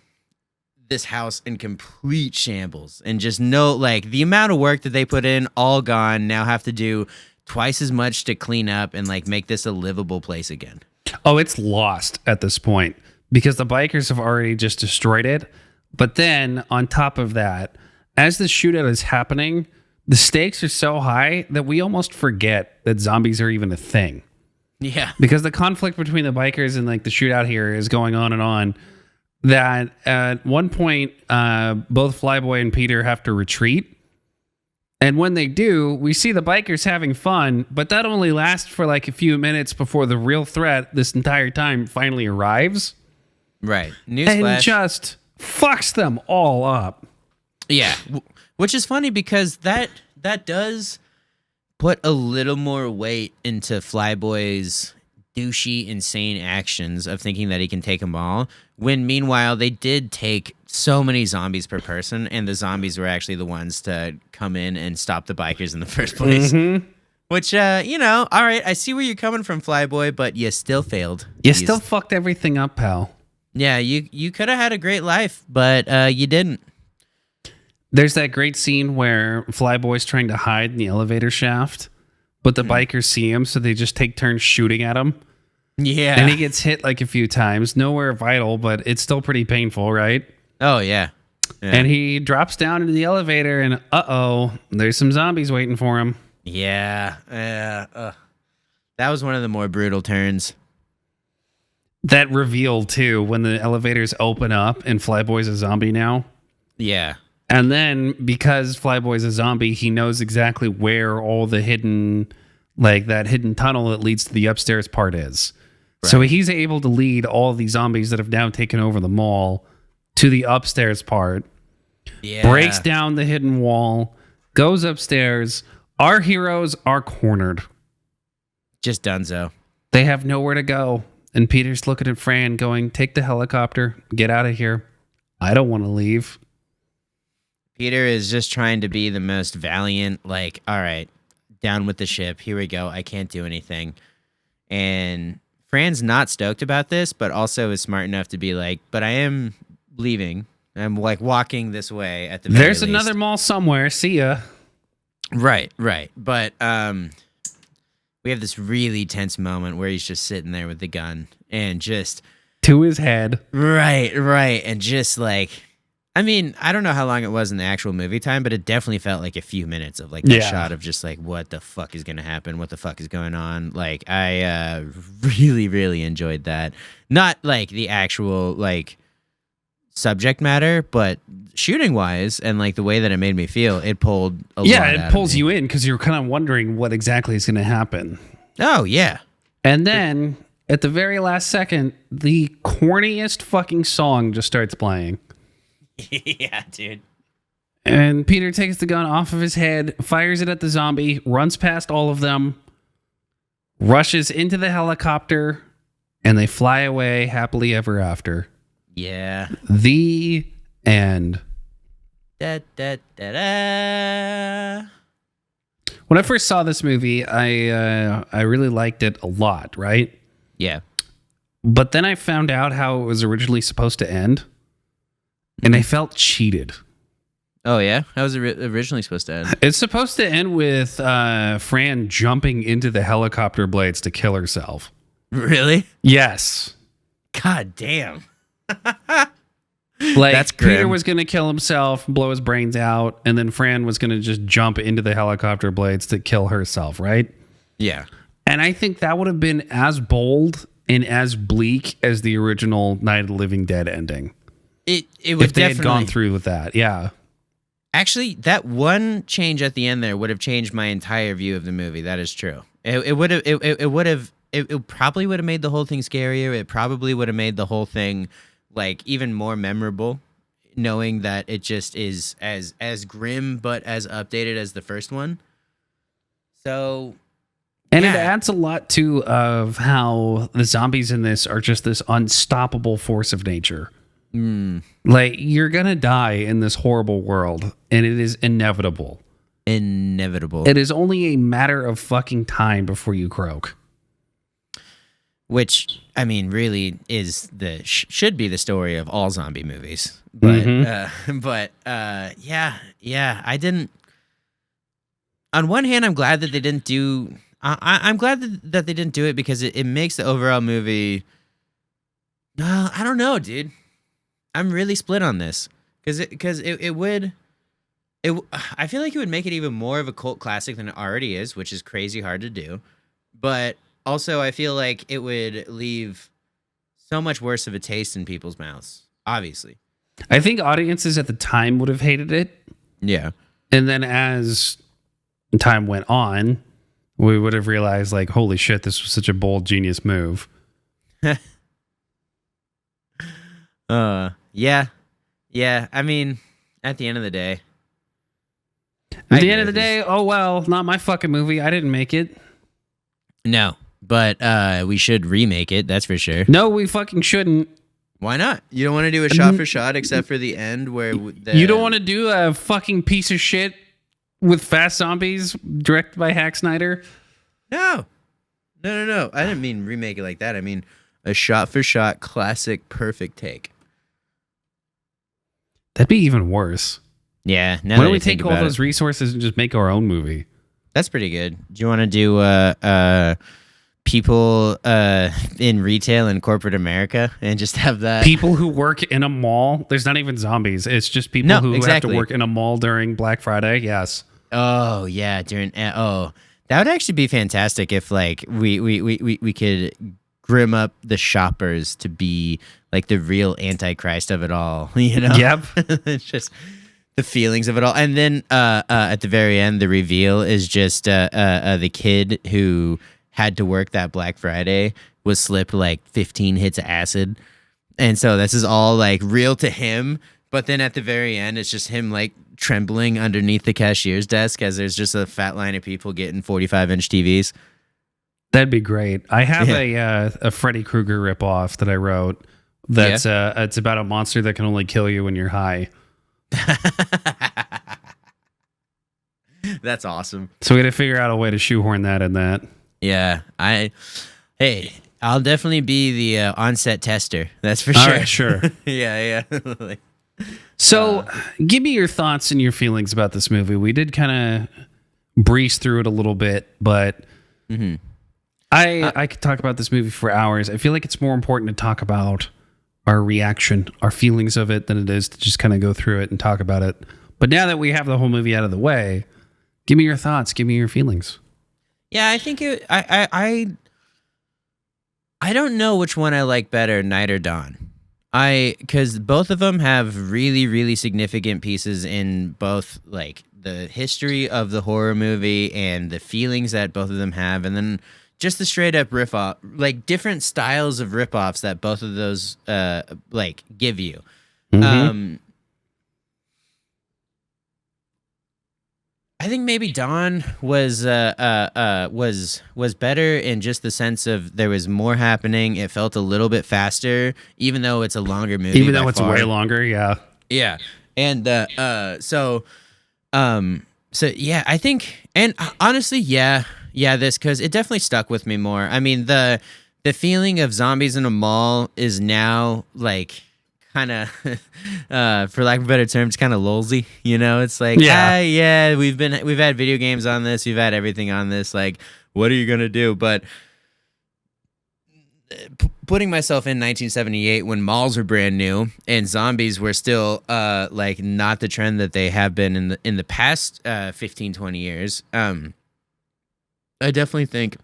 this house in complete shambles. And just know, the amount of work that they put in, all gone. Now have to do twice as much to clean up and make this a livable place again. Oh, it's lost at this point because the bikers have already just destroyed it. But then on top of that, as the shootout is happening, the stakes are so high that we almost forget that zombies are even a thing. Yeah. Because the conflict between the bikers and the shootout here is going on and on, that at one point, both Flyboy and Peter have to retreat. And when they do, we see the bikers having fun, but that only lasts for a few minutes before the real threat this entire time finally arrives. Right. And Newsflash. just fucks them all up. Yeah. Which is funny because that does put a little more weight into Flyboy's douchey, insane actions of thinking that he can take them all, when meanwhile they did take so many zombies per person, and the zombies were actually the ones to come in and stop the bikers in the first place. Mm-hmm. Which, all right, I see where you're coming from, Flyboy, but you still failed. You still fucked everything up, pal. Yeah, you could have had a great life, but you didn't. There's that great scene where Flyboy's trying to hide in the elevator shaft, but the bikers see him, so they just take turns shooting at him. Yeah. And he gets hit a few times. Nowhere vital, but it's still pretty painful, right? Oh, yeah. And he drops down into the elevator, and there's some zombies waiting for him. Yeah. That was one of the more brutal turns. That reveal, too, when the elevators open up and Flyboy's a zombie now. Yeah. And then, because Flyboy's a zombie, he knows exactly where all the hidden, that hidden tunnel that leads to the upstairs part is. Right. So he's able to lead all these zombies that have now taken over the mall to the upstairs part. Yeah. Breaks down the hidden wall, goes upstairs. Our heroes are cornered. Just donezo. They have nowhere to go. And Peter's looking at Fran going, take the helicopter, get out of here. I don't want to leave. Peter is just trying to be the most valiant, like, all right, down with the ship. Here we go. I can't do anything. And Fran's not stoked about this, but also is smart enough to be like, but I am leaving. I'm like walking this way at the very There's least. another mall somewhere. See ya. Right. But we have this really tense moment where he's just sitting there with the gun and just To his head. right, and just like, I mean, I don't know how long it was in the actual movie time, but it definitely felt like a few minutes of like that shot of just like, what the fuck is gonna happen? What the fuck is going on? Like, I really, really enjoyed that. Not like the actual like subject matter, but shooting wise and like the way that it made me feel, it pulled a lot out it pulls of me. you in because you're kind of wondering what exactly is going to happen. Oh yeah. And then at the very last second, the corniest fucking song just starts playing. Yeah, dude. And Peter takes the gun off of his head, fires it at the zombie, runs past all of them, rushes into the helicopter, and they fly away happily ever after. Yeah. The end. Da, da, da, da. When I first saw this movie, I really liked it a lot, right? Yeah. But then I found out how it was originally supposed to end, and I felt cheated. Oh yeah? How was it originally supposed to end? It's supposed to end with Fran jumping into the helicopter blades to kill herself. Really? Yes. God damn. Like, That's Peter grim. was going to kill himself, blow his brains out, and then Fran was going to just jump into the helicopter blades to kill herself, right? Yeah. And I think that would have been as bold and as bleak as the original Night of the Living Dead ending. It would If they had definitely gone through with that, yeah. Actually, that one change at the end there would have changed my entire view of the movie. That is true. It probably would have made the whole thing scarier. It probably would have made the whole thing like even more memorable, knowing that it just is as grim but as updated as the first one. So, And yeah. it adds a lot too of how the zombies in this are just this unstoppable force of nature. Like, you're gonna die in this horrible world, and it is inevitable. Inevitable. It is only a matter of fucking time before you croak. Which, I mean, really is should be the story of all zombie movies. But yeah, I didn't. On one hand, I'm glad that they didn't do. I'm glad that they didn't do it because it makes the overall movie. I don't know, dude. I'm really split on this because it would. I feel like it would make it even more of a cult classic than it already is, which is crazy hard to do. But also, I feel like it would leave so much worse of a taste in people's mouths, obviously. I think audiences at the time would have hated it. Yeah. And then as time went on, we would have realized, like, holy shit, this was such a bold, genius move. Yeah. I mean, at the end of the day. At the end of the day, oh well, not my fucking movie. I didn't make it. No, but we should remake it, that's for sure. No, we fucking shouldn't. Why not? You don't want to do a shot for shot except for the end where You don't want to do a fucking piece of shit with fast zombies directed by Hack Snyder? No. I didn't mean remake it like that. I mean a shot for shot classic perfect take. That'd be even worse. Yeah. Why don't we take all those resources and just make our own movie? That's pretty good. Do you want to do people in retail in corporate America and just have that? People who work in a mall. There's not even zombies. It's just people who have to work in a mall during Black Friday. Yes. Oh yeah, that would actually be fantastic if like we could grim up the shoppers to be like the real antichrist of it all. You know? Yep. It's just the feelings of it all, and then at the very end, the reveal is just the kid who had to work that Black Friday was slipped like 15 hits of acid, and so this is all like real to him. But then at the very end, it's just him like trembling underneath the cashier's desk as there's just a fat line of people getting 45-inch TVs. That'd be great. I have a Freddy Krueger ripoff that I wrote. That's it's about a monster that can only kill you when you're high. That's awesome. So we got to figure out a way to shoehorn that in that. Yeah, I'll definitely be the on-set tester. That's for All sure. right, sure. Yeah. So, give me your thoughts and your feelings about this movie. We did kind of breeze through it a little bit, but I could talk about this movie for hours. I feel like it's more important to talk about our reaction, our feelings of it, than it is to just kind of go through it and talk about it. But now that we have the whole movie out of the way, give me your thoughts. Give me your feelings. Yeah, I think I don't know which one I like better, Night or Dawn. Because both of them have really, really significant pieces in both, like, the history of the horror movie and the feelings that both of them have, and then just the straight up riff off, like different styles of rip offs that both of those like give you. I think maybe Dawn was better in just the sense of there was more happening. It felt a little bit faster, even though it's a longer movie. Even though it's way longer, yeah. Yeah. And so yeah, I think, and honestly, yeah, this, because it definitely stuck with me more. I mean, the feeling of zombies in a mall is now like kind of, for lack of a better term, it's kind of lolsy. You know, it's like, we've had video games on this, we've had everything on this. Like, what are you gonna do? But putting myself in 1978 when malls were brand new and zombies were still like not the trend that they have been in the past 15, 20 years. I definitely think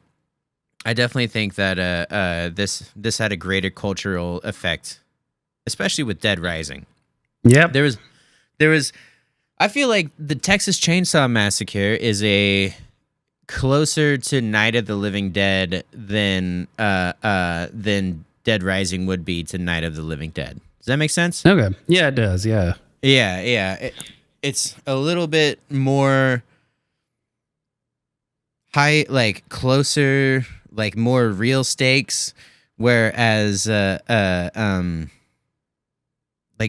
that this had a greater cultural effect, especially with Dead Rising. Yep. There was I feel like the Texas Chainsaw Massacre is a closer to Night of the Living Dead than Dead Rising would be to Night of the Living Dead. Does that make sense? Okay. Yeah, it does. Yeah. Yeah. It's a little bit more high, like closer, like more real stakes, whereas like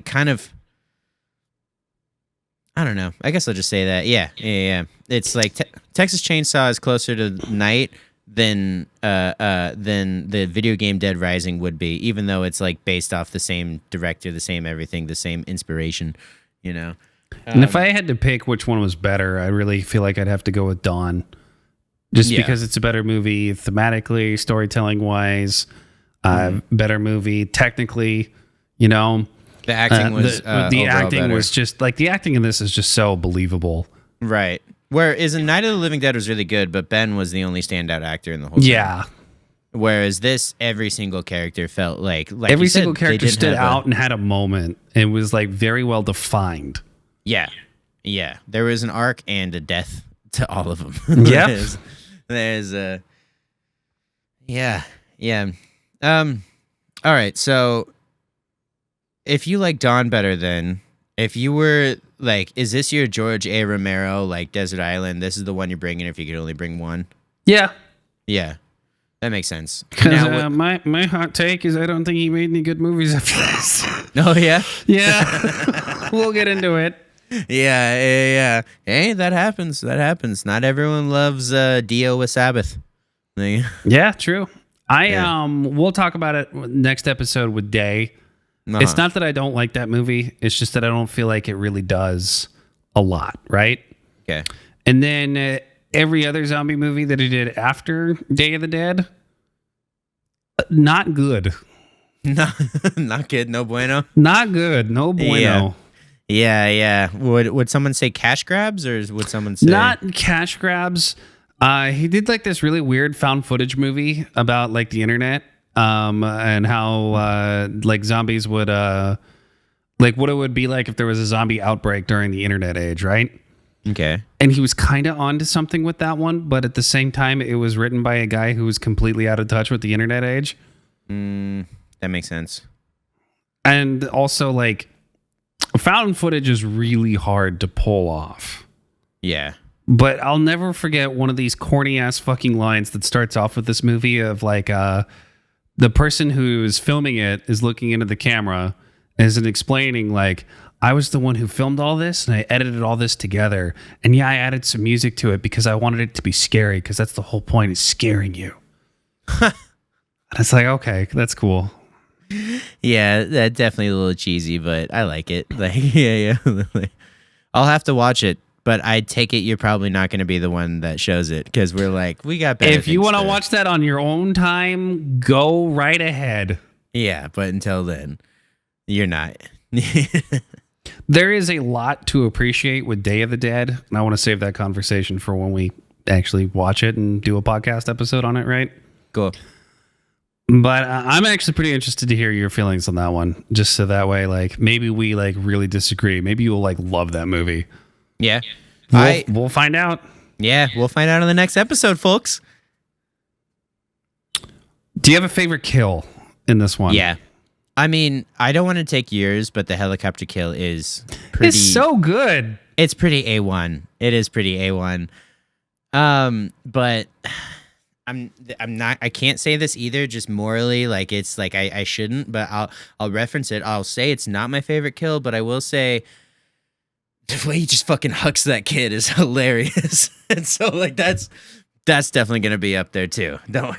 kind of, I don't know. I guess I'll just say that. Yeah. It's like Texas Chainsaw is closer to Night than the video game Dead Rising would be, even though it's like based off the same director, the same everything, the same inspiration, you know. And if I had to pick which one was better, I really feel like I'd have to go with Dawn, just because it's a better movie thematically, storytelling wise, better movie technically, you know. The acting was the acting better. was just like the acting in this is just so believable. Right. Whereas in Night of the Living Dead was really good, but Ben was the only standout actor in the whole Yeah. thing. Whereas this, every single character felt like every you said, single character they didn't stood have out and had a moment. It was like very well defined. Yeah. There was an arc and a death to all of them. Yep. there's yeah. All right. So if you like Dawn better, then if you were like, is this your George A. Romero, like Desert Island? This is the one you're bringing if you could only bring one? Yeah. Yeah. That makes sense. Because my hot take is I don't think he made any good movies after this. Oh, yeah? Yeah. We'll get into it. Yeah. Hey, that happens. Not everyone loves Dio with Sabbath. Yeah, true. We'll talk about it next episode with Day. Uh-huh. It's not that I don't like that movie. It's just that I don't feel like it really does a lot, right? Okay. And then every other zombie movie that he did after Day of the Dead, not good. Not good. No bueno. Not good. No bueno. Yeah. Would someone say cash grabs, or would someone say not cash grabs? He did like this really weird found footage movie about like the internet. And how like zombies would like what it would be like if there was a zombie outbreak during the internet age, right? Okay. And he was kind of onto something with that one, but at the same time, it was written by a guy who was completely out of touch with the internet age. That makes sense. And also, like, found footage is really hard to pull off. Yeah. But I'll never forget one of these corny ass fucking lines that starts off with this movie of like the person who's filming it is looking into the camera and is explaining like, I was the one who filmed all this and I edited all this together. And yeah, I added some music to it because I wanted it to be scary, because that's the whole point, is scaring you. And it's like, okay, that's cool. Yeah, that's definitely a little cheesy, but I like it. Like, yeah. I'll have to watch it, but I take it you're probably not going to be the one that shows it, because we're like, we got better. If you want to watch that on your own time, go right ahead. Yeah, but until then, you're not. There is a lot to appreciate with Day of the Dead, and I want to save that conversation for when we actually watch it and do a podcast episode on it, right? Cool. But I'm actually pretty interested to hear your feelings on that one, just so that way, like, maybe we like really disagree. Maybe you'll like love that movie. Yeah. We'll find out. Yeah, we'll find out on the next episode, folks. Do you have a favorite kill in this one? Yeah. I mean, I don't want to take yours, but the helicopter kill is pretty... It's so good. It's pretty A1. It is pretty A1. But I'm not... I can't say this either, just morally. Like, it's like I shouldn't, but I'll reference it. I'll say it's not my favorite kill, but I will say the way he just fucking hucks that kid is hilarious. And so, like, that's definitely going to be up there too. Don't.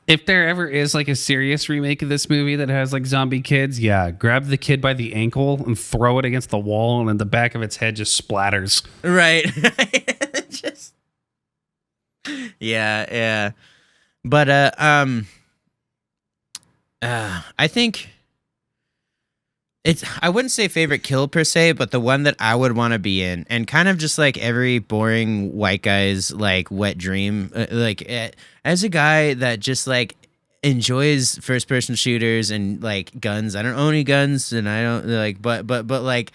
If there ever is like a serious remake of this movie that has like zombie kids, yeah, grab the kid by the ankle and throw it against the wall, and then the back of its head just splatters. Right. Just. Yeah. But I think I wouldn't say favorite kill per se, but the one that I would want to be in, and kind of just like every boring white guy's like wet dream, as a guy that just like enjoys first person shooters and like guns. I don't own any guns, and I don't like, but like,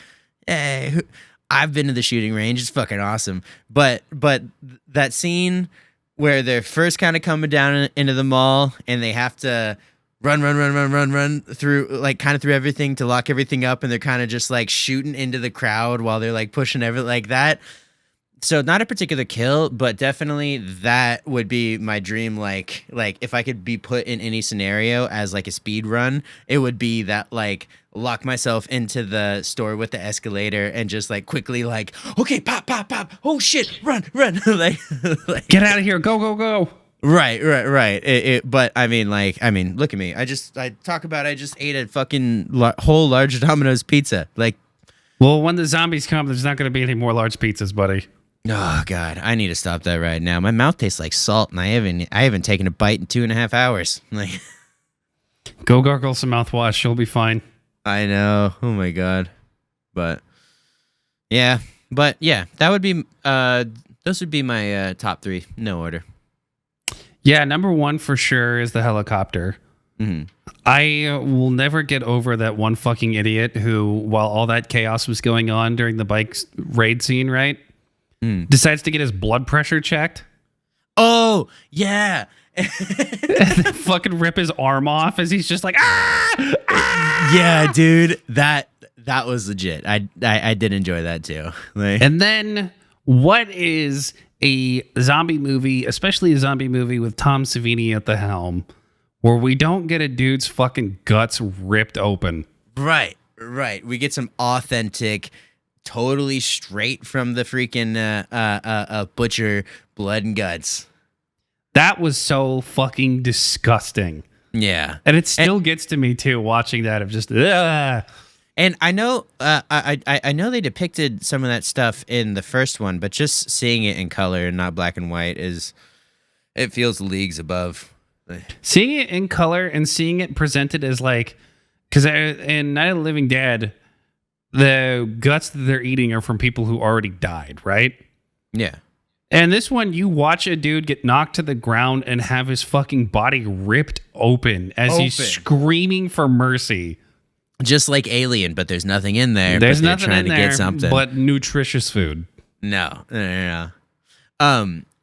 I've been to the shooting range. It's fucking awesome. But that scene where they're first kind of coming down into the mall and they have to run through, like, kind of through everything to lock everything up, and they're kind of just like shooting into the crowd while they're like pushing everything like that. So not a particular kill, but definitely that would be my dream. Like if I could be put in any scenario as like a speed run, it would be that, like, lock myself into the store with the escalator and just like quickly like, okay, pop, oh shit, run, like get out of here, go. Right. But I mean, look at me. I just ate a fucking whole large Domino's pizza. Like, well, when the zombies come, there's not going to be any more large pizzas, buddy. Oh God, I need to stop that right now. My mouth tastes like salt, and I haven't taken a bite in 2.5 hours. Like, go gargle some mouthwash. You'll be fine. I know. Oh my God. But yeah, that would be. Those would be my top 3, no order. Yeah, number 1 for sure is the helicopter. Mm-hmm. I will never get over that one fucking idiot who, while all that chaos was going on during the bike raid scene, right, decides to get his blood pressure checked. Oh, yeah. And then fucking rip his arm off as he's just like, ah! Yeah, dude, that was legit. I did enjoy that too. Like, and then what is a zombie movie, especially a zombie movie with Tom Savini at the helm, where we don't get a dude's fucking guts ripped open? Right. We get some authentic, totally straight from the freaking butcher blood and guts. That was so fucking disgusting. Yeah. And it still gets to me too, watching that, of just, ugh. And I know, I know they depicted some of that stuff in the first one, but just seeing it in color and not black and white it feels leagues above. Seeing it in color and seeing it presented as like, because in Night of the Living Dead, the guts that they're eating are from people who already died, right? Yeah. And this one, you watch a dude get knocked to the ground and have his fucking body ripped open as he's screaming for mercy. Just like Alien, but there's nothing in there. There's but nothing in there, get something. but nutritious food. No.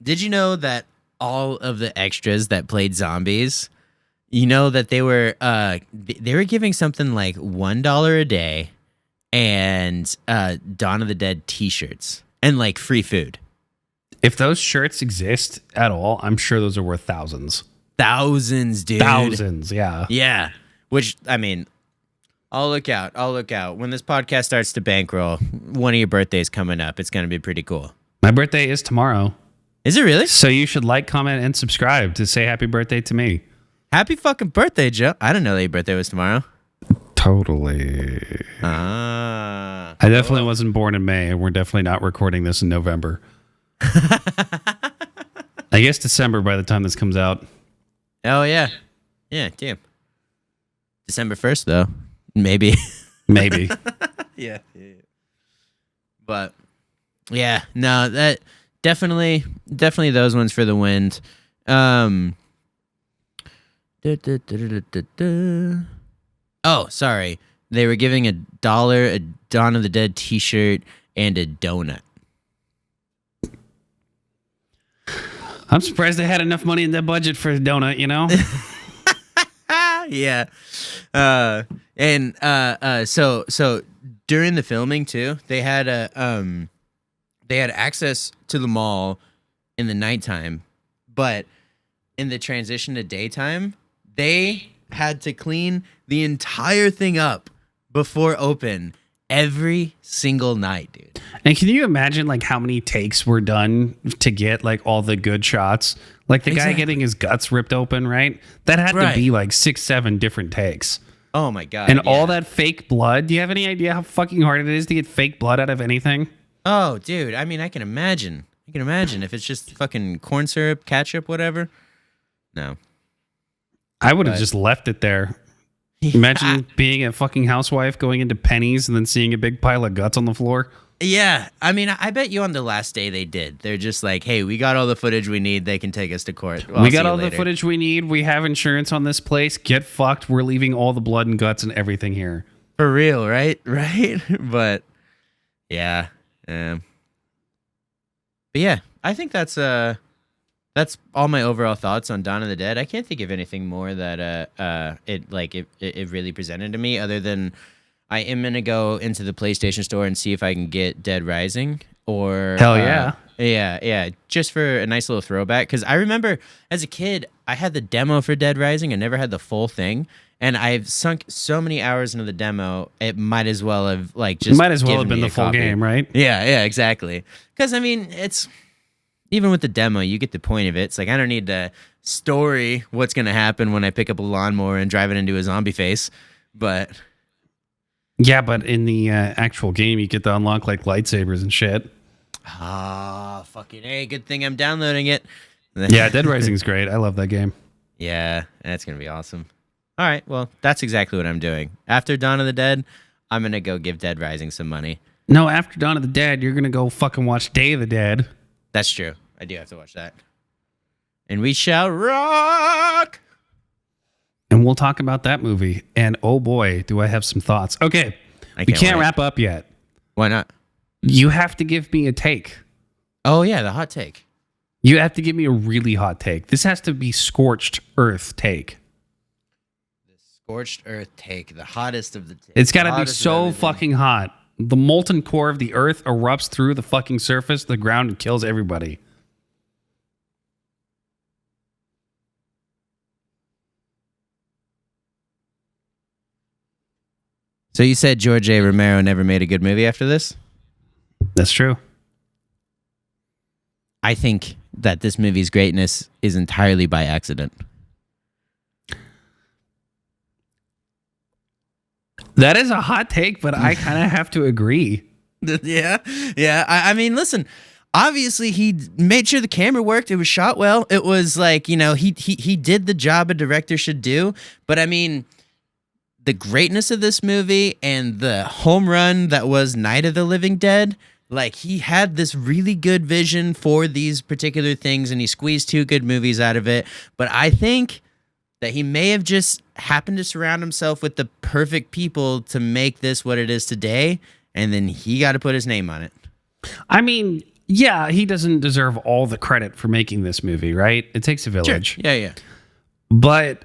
Did you know that all of the extras that played zombies, you know that they were giving something like $1 a day and Dawn of the Dead t-shirts and like free food. If those shirts exist at all, I'm sure those are worth thousands. Thousands, dude. Thousands, yeah. Yeah. Which, I mean, I'll look out. I'll look out. When this podcast starts to bankroll, one of your birthdays coming up. It's going to be pretty cool. My birthday is tomorrow. Is it really? So you should like, comment, and subscribe to say happy birthday to me. Happy fucking birthday, Joe. I didn't know that your birthday was tomorrow. Totally. Ah. I definitely wasn't born in May, and we're definitely not recording this in November. I guess December by the time this comes out. Oh, yeah. Yeah, damn. December 1st, though. Maybe. Maybe. Yeah. But, yeah, no, that definitely those ones for the wind. Oh, sorry. They were giving $1 a Dawn of the Dead t-shirt and a donut. I'm surprised they had enough money in their budget for a donut, you know? Yeah. So during the filming too, they had access to the mall in the nighttime, but in the transition to daytime, they had to clean the entire thing up before open every single night, dude. And can you imagine like how many takes were done to get like all the good shots? Like the guy getting his guts ripped open, right? That had to be like 6-7 different takes. Oh my God. And all that fake blood. Do you have any idea how fucking hard it is to get fake blood out of anything? Oh, dude. I mean, I can imagine if it's just fucking corn syrup, ketchup, whatever. No. I would have just left it there. Imagine being a fucking housewife going into Penny's and then seeing a big pile of guts on the floor. Yeah. I mean, I bet you on the last day they did. They're just like, hey, we got all the footage we need. They can take us to court. We got all the footage we need. We have insurance on this place. Get fucked. We're leaving all the blood and guts and everything here. For real, right? Right? But, yeah. But yeah, I think that's all my overall thoughts on Dawn of the Dead. I can't think of anything more that it really presented to me other than I am gonna go into the PlayStation Store and see if I can get Dead Rising or hell yeah. Yeah, just for a nice little throwback. Because I remember as a kid, I had the demo for Dead Rising. I never had the full thing, and I've sunk so many hours into the demo. It might as well have been the full game, right? Yeah, exactly. Because I mean, it's even with the demo, you get the point of it. It's like I don't need the story. What's gonna happen when I pick up a lawnmower and drive it into a zombie face? But yeah, but in the actual game, you get to unlock like lightsabers and shit. Ah, fucking hey! Good thing I'm downloading it. Yeah, Dead Rising's great. I love that game. Yeah, that's gonna be awesome. All right, well, that's exactly what I'm doing. After Dawn of the Dead, I'm gonna go give Dead Rising some money. No, after Dawn of the Dead, you're gonna go fucking watch Day of the Dead. That's true. I do have to watch that. And we shall rock. And we'll talk about that movie. And oh boy, do I have some thoughts. Okay, we can't wrap up yet. Why not? You have to give me a take. Oh, yeah, the hot take. You have to give me a really hot take. This has to be scorched earth take. The scorched earth take, the hottest of the takes. It's got to be so fucking hot. The molten core of the earth erupts through the fucking surface of the ground and kills everybody. So you said George A. Romero never made a good movie after this? That's true. I think that this movie's greatness is entirely by accident. That is a hot take, but I kind of have to agree. Yeah. I mean, listen. Obviously, he made sure the camera worked. It was shot well. It was like, you know, he did the job a director should do. But I mean, the greatness of this movie and the home run that was Night of the Living Dead, like he had this really good vision for these particular things and he squeezed 2 good movies out of it. But I think that he may have just happened to surround himself with the perfect people to make this what it is today. And then he got to put his name on it. I mean, yeah, he doesn't deserve all the credit for making this movie, right? It takes a village. Sure. Yeah. But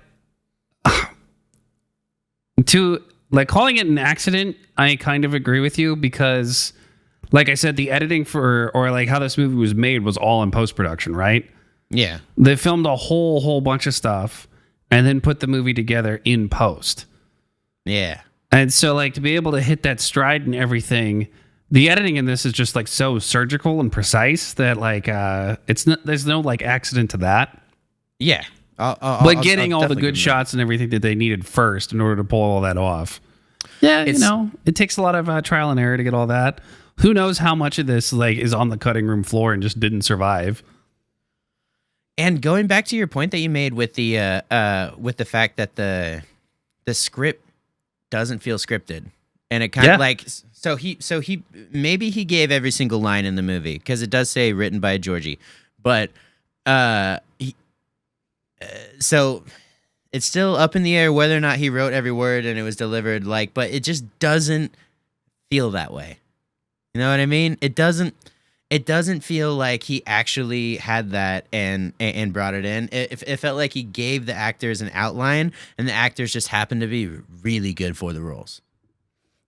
to like calling it an accident, I kind of agree with you because like I said, the editing for or like how this movie was made was all in post-production, right? Yeah. They filmed a whole bunch of stuff and then put the movie together in post. Yeah. And so, like, to be able to hit that stride and everything, the editing in this is just like so surgical and precise that like there's no like accident to that. Yeah. But getting all the good shots and everything that they needed first in order to pull all that off. Yeah, it takes a lot of trial and error to get all that. Who knows how much of this like is on the cutting room floor and just didn't survive. And going back to your point that you made with the fact that the script doesn't feel scripted, and it kind of like so he maybe he gave every single line in the movie because it does say written by Georgie, but so it's still up in the air whether or not he wrote every word and it was delivered like, but it just doesn't feel that way. You know what I mean? It doesn't feel like he actually had that and brought it in. It felt like he gave the actors an outline and the actors just happened to be really good for the roles.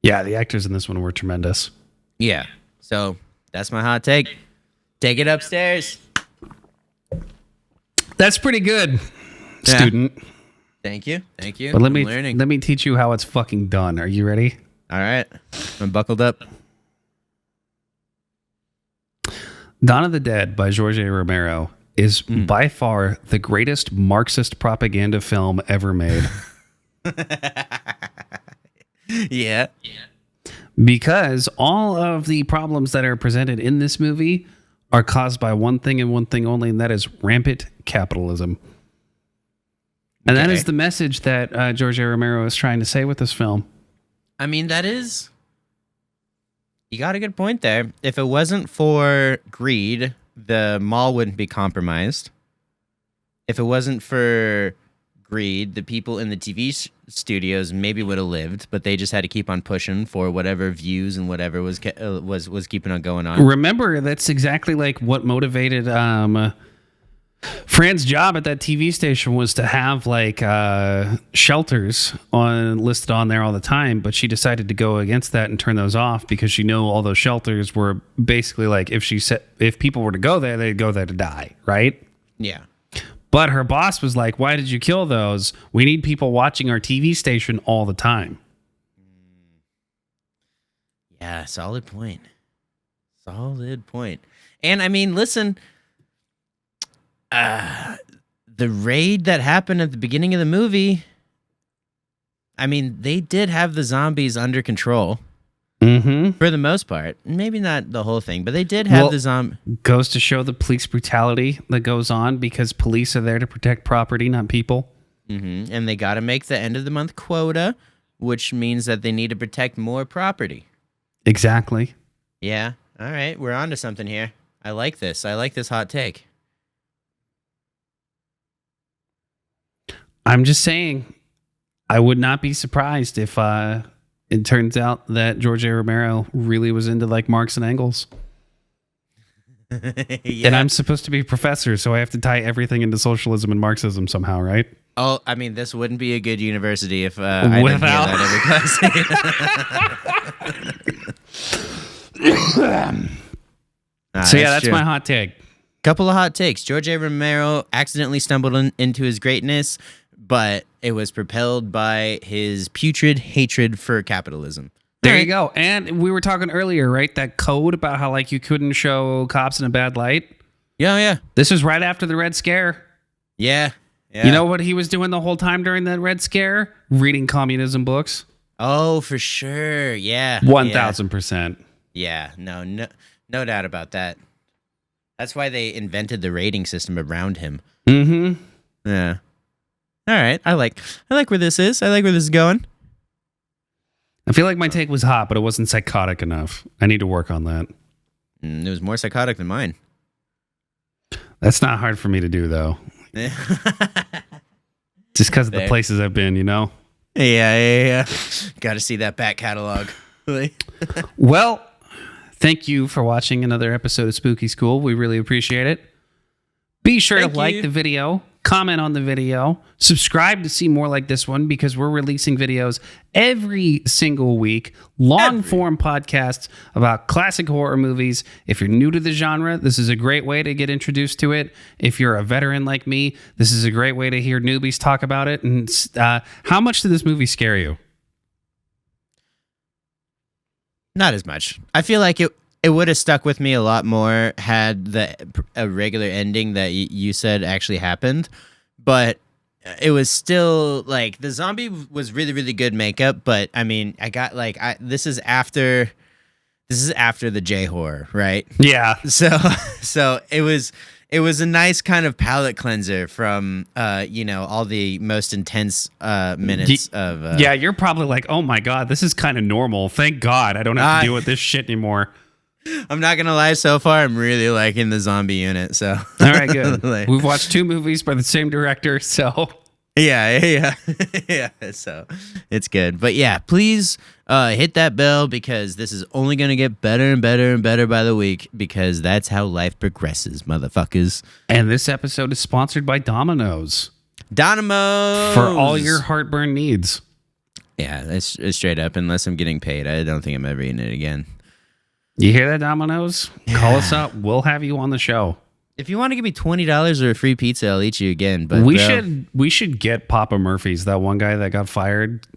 Yeah, the actors in this one were tremendous. Yeah. So that's my hot take. Take it upstairs. That's pretty good, student. Thank you. But let me teach you how it's fucking done. Are you ready? All right. I'm buckled up. Dawn of the Dead by George A. Romero is by far the greatest Marxist propaganda film ever made. Yeah. Because all of the problems that are presented in this movie are caused by one thing and one thing only, and that is rampant capitalism. And that is the message that George A. Romero is trying to say with this film. I mean, that is... You got a good point there. If it wasn't for greed, the mall wouldn't be compromised. If it wasn't for greed, the people in the TV studios maybe would have lived, but they just had to keep on pushing for whatever views and whatever was keeping on going on. Remember, that's exactly like what motivated Fran's job at that TV station was to have like shelters listed on there all the time, but she decided to go against that and turn those off because she knew all those shelters were basically like if people were to go there, they'd go there to die, right? Yeah. But her boss was like, "Why did you kill those? We need people watching our TV station all the time." Yeah, solid point. And I mean, listen. The raid that happened at the beginning of the movie, I mean, they did have the zombies under control for the most part. Maybe not the whole thing, but they did have the zombie. Goes to show the police brutality that goes on because police are there to protect property, not people. And they got to make the end of the month quota, which means that they need to protect more property. Exactly. Yeah. All right. We're on to something here. I like this hot take. I'm just saying, I would not be surprised if it turns out that George A. Romero really was into like Marx and Engels. Yeah. And I'm supposed to be a professor, so I have to tie everything into socialism and Marxism somehow, right? Oh, I mean, this wouldn't be a good university if I didn't hear that every class. So yeah, that's my hot take. Couple of hot takes. George A. Romero accidentally stumbled into his greatness, but it was propelled by his putrid hatred for capitalism. There you go. And we were talking earlier, right? That code about how like you couldn't show cops in a bad light. Yeah. This was right after the Red Scare. Yeah. You know what he was doing the whole time during that Red Scare? Reading communism books. Oh, for sure. Yeah. 1000%. Yeah. No doubt about that. That's why they invented the rating system around him. Yeah. All right. I like where this is. I like where this is going. I feel like my take was hot, but it wasn't psychotic enough. I need to work on that. It was more psychotic than mine. That's not hard for me to do, though. Just because of the places I've been, you know? Yeah. Got to see that back catalog. Well, thank you for watching another episode of Spooky School. We really appreciate it. Be sure to like the video, comment on the video, subscribe to see more like this one because we're releasing videos every single week, long-form podcasts about classic horror movies. If you're new to the genre, this is a great way to get introduced to it. If you're a veteran like me, this is a great way to hear newbies talk about it. And how much did this movie scare you? Not as much. I feel like it would have stuck with me a lot more had a regular ending that you said actually happened, but it was still like the zombie was really really good makeup. But I mean, I got like this is after the J horror, right? Yeah. So it was a nice kind of palate cleanser from all the most intense minutes of yeah, you're probably like, oh my god, this is kind of normal. Thank God I don't have to deal with this shit anymore. I'm not gonna lie, so far I'm really liking the zombie unit. So all right, good. We've watched 2 movies by the same director, so yeah. So it's good. But yeah, please hit that bell because this is only gonna get better and better and better by the week because that's how life progresses, motherfuckers. And this episode is sponsored by Domino's. Domino's For all your heartburn needs. Yeah, it's straight up. Unless I'm getting paid, I don't think I'm ever eating it again. You hear that, Domino's? Yeah. Call us up. We'll have you on the show. If you want to give me $20 or a free pizza, I'll eat you again. But we should get Papa Murphy's, that one guy that got fired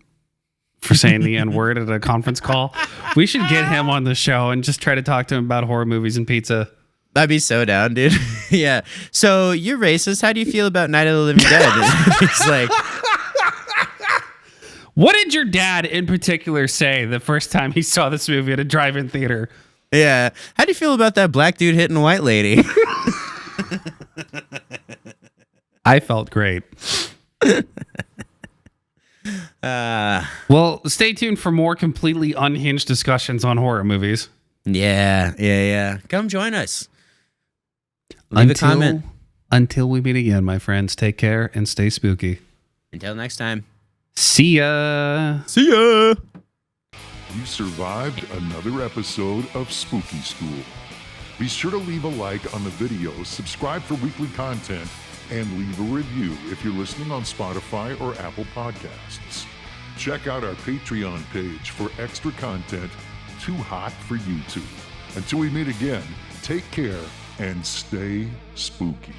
for saying the N-word at a conference call. We should get him on the show and just try to talk to him about horror movies and pizza. I'd be so down, dude. Yeah. So you're racist. How do you feel about Night of the Living Dead? It's like, what did your dad in particular say the first time he saw this movie at a drive-in theater? Yeah. How do you feel about that black dude hitting a white lady? I felt great. Well, stay tuned for more completely unhinged discussions on horror movies. Yeah. Come join us. Leave a comment. Until we meet again, my friends, take care and stay spooky. Until next time. See ya. You survived another episode of Spooky School. Be sure to leave a like on the video, subscribe for weekly content, and leave a review if you're listening on Spotify or Apple Podcasts. Check out our Patreon page for extra content too hot for YouTube. Until we meet again, take care and stay spooky.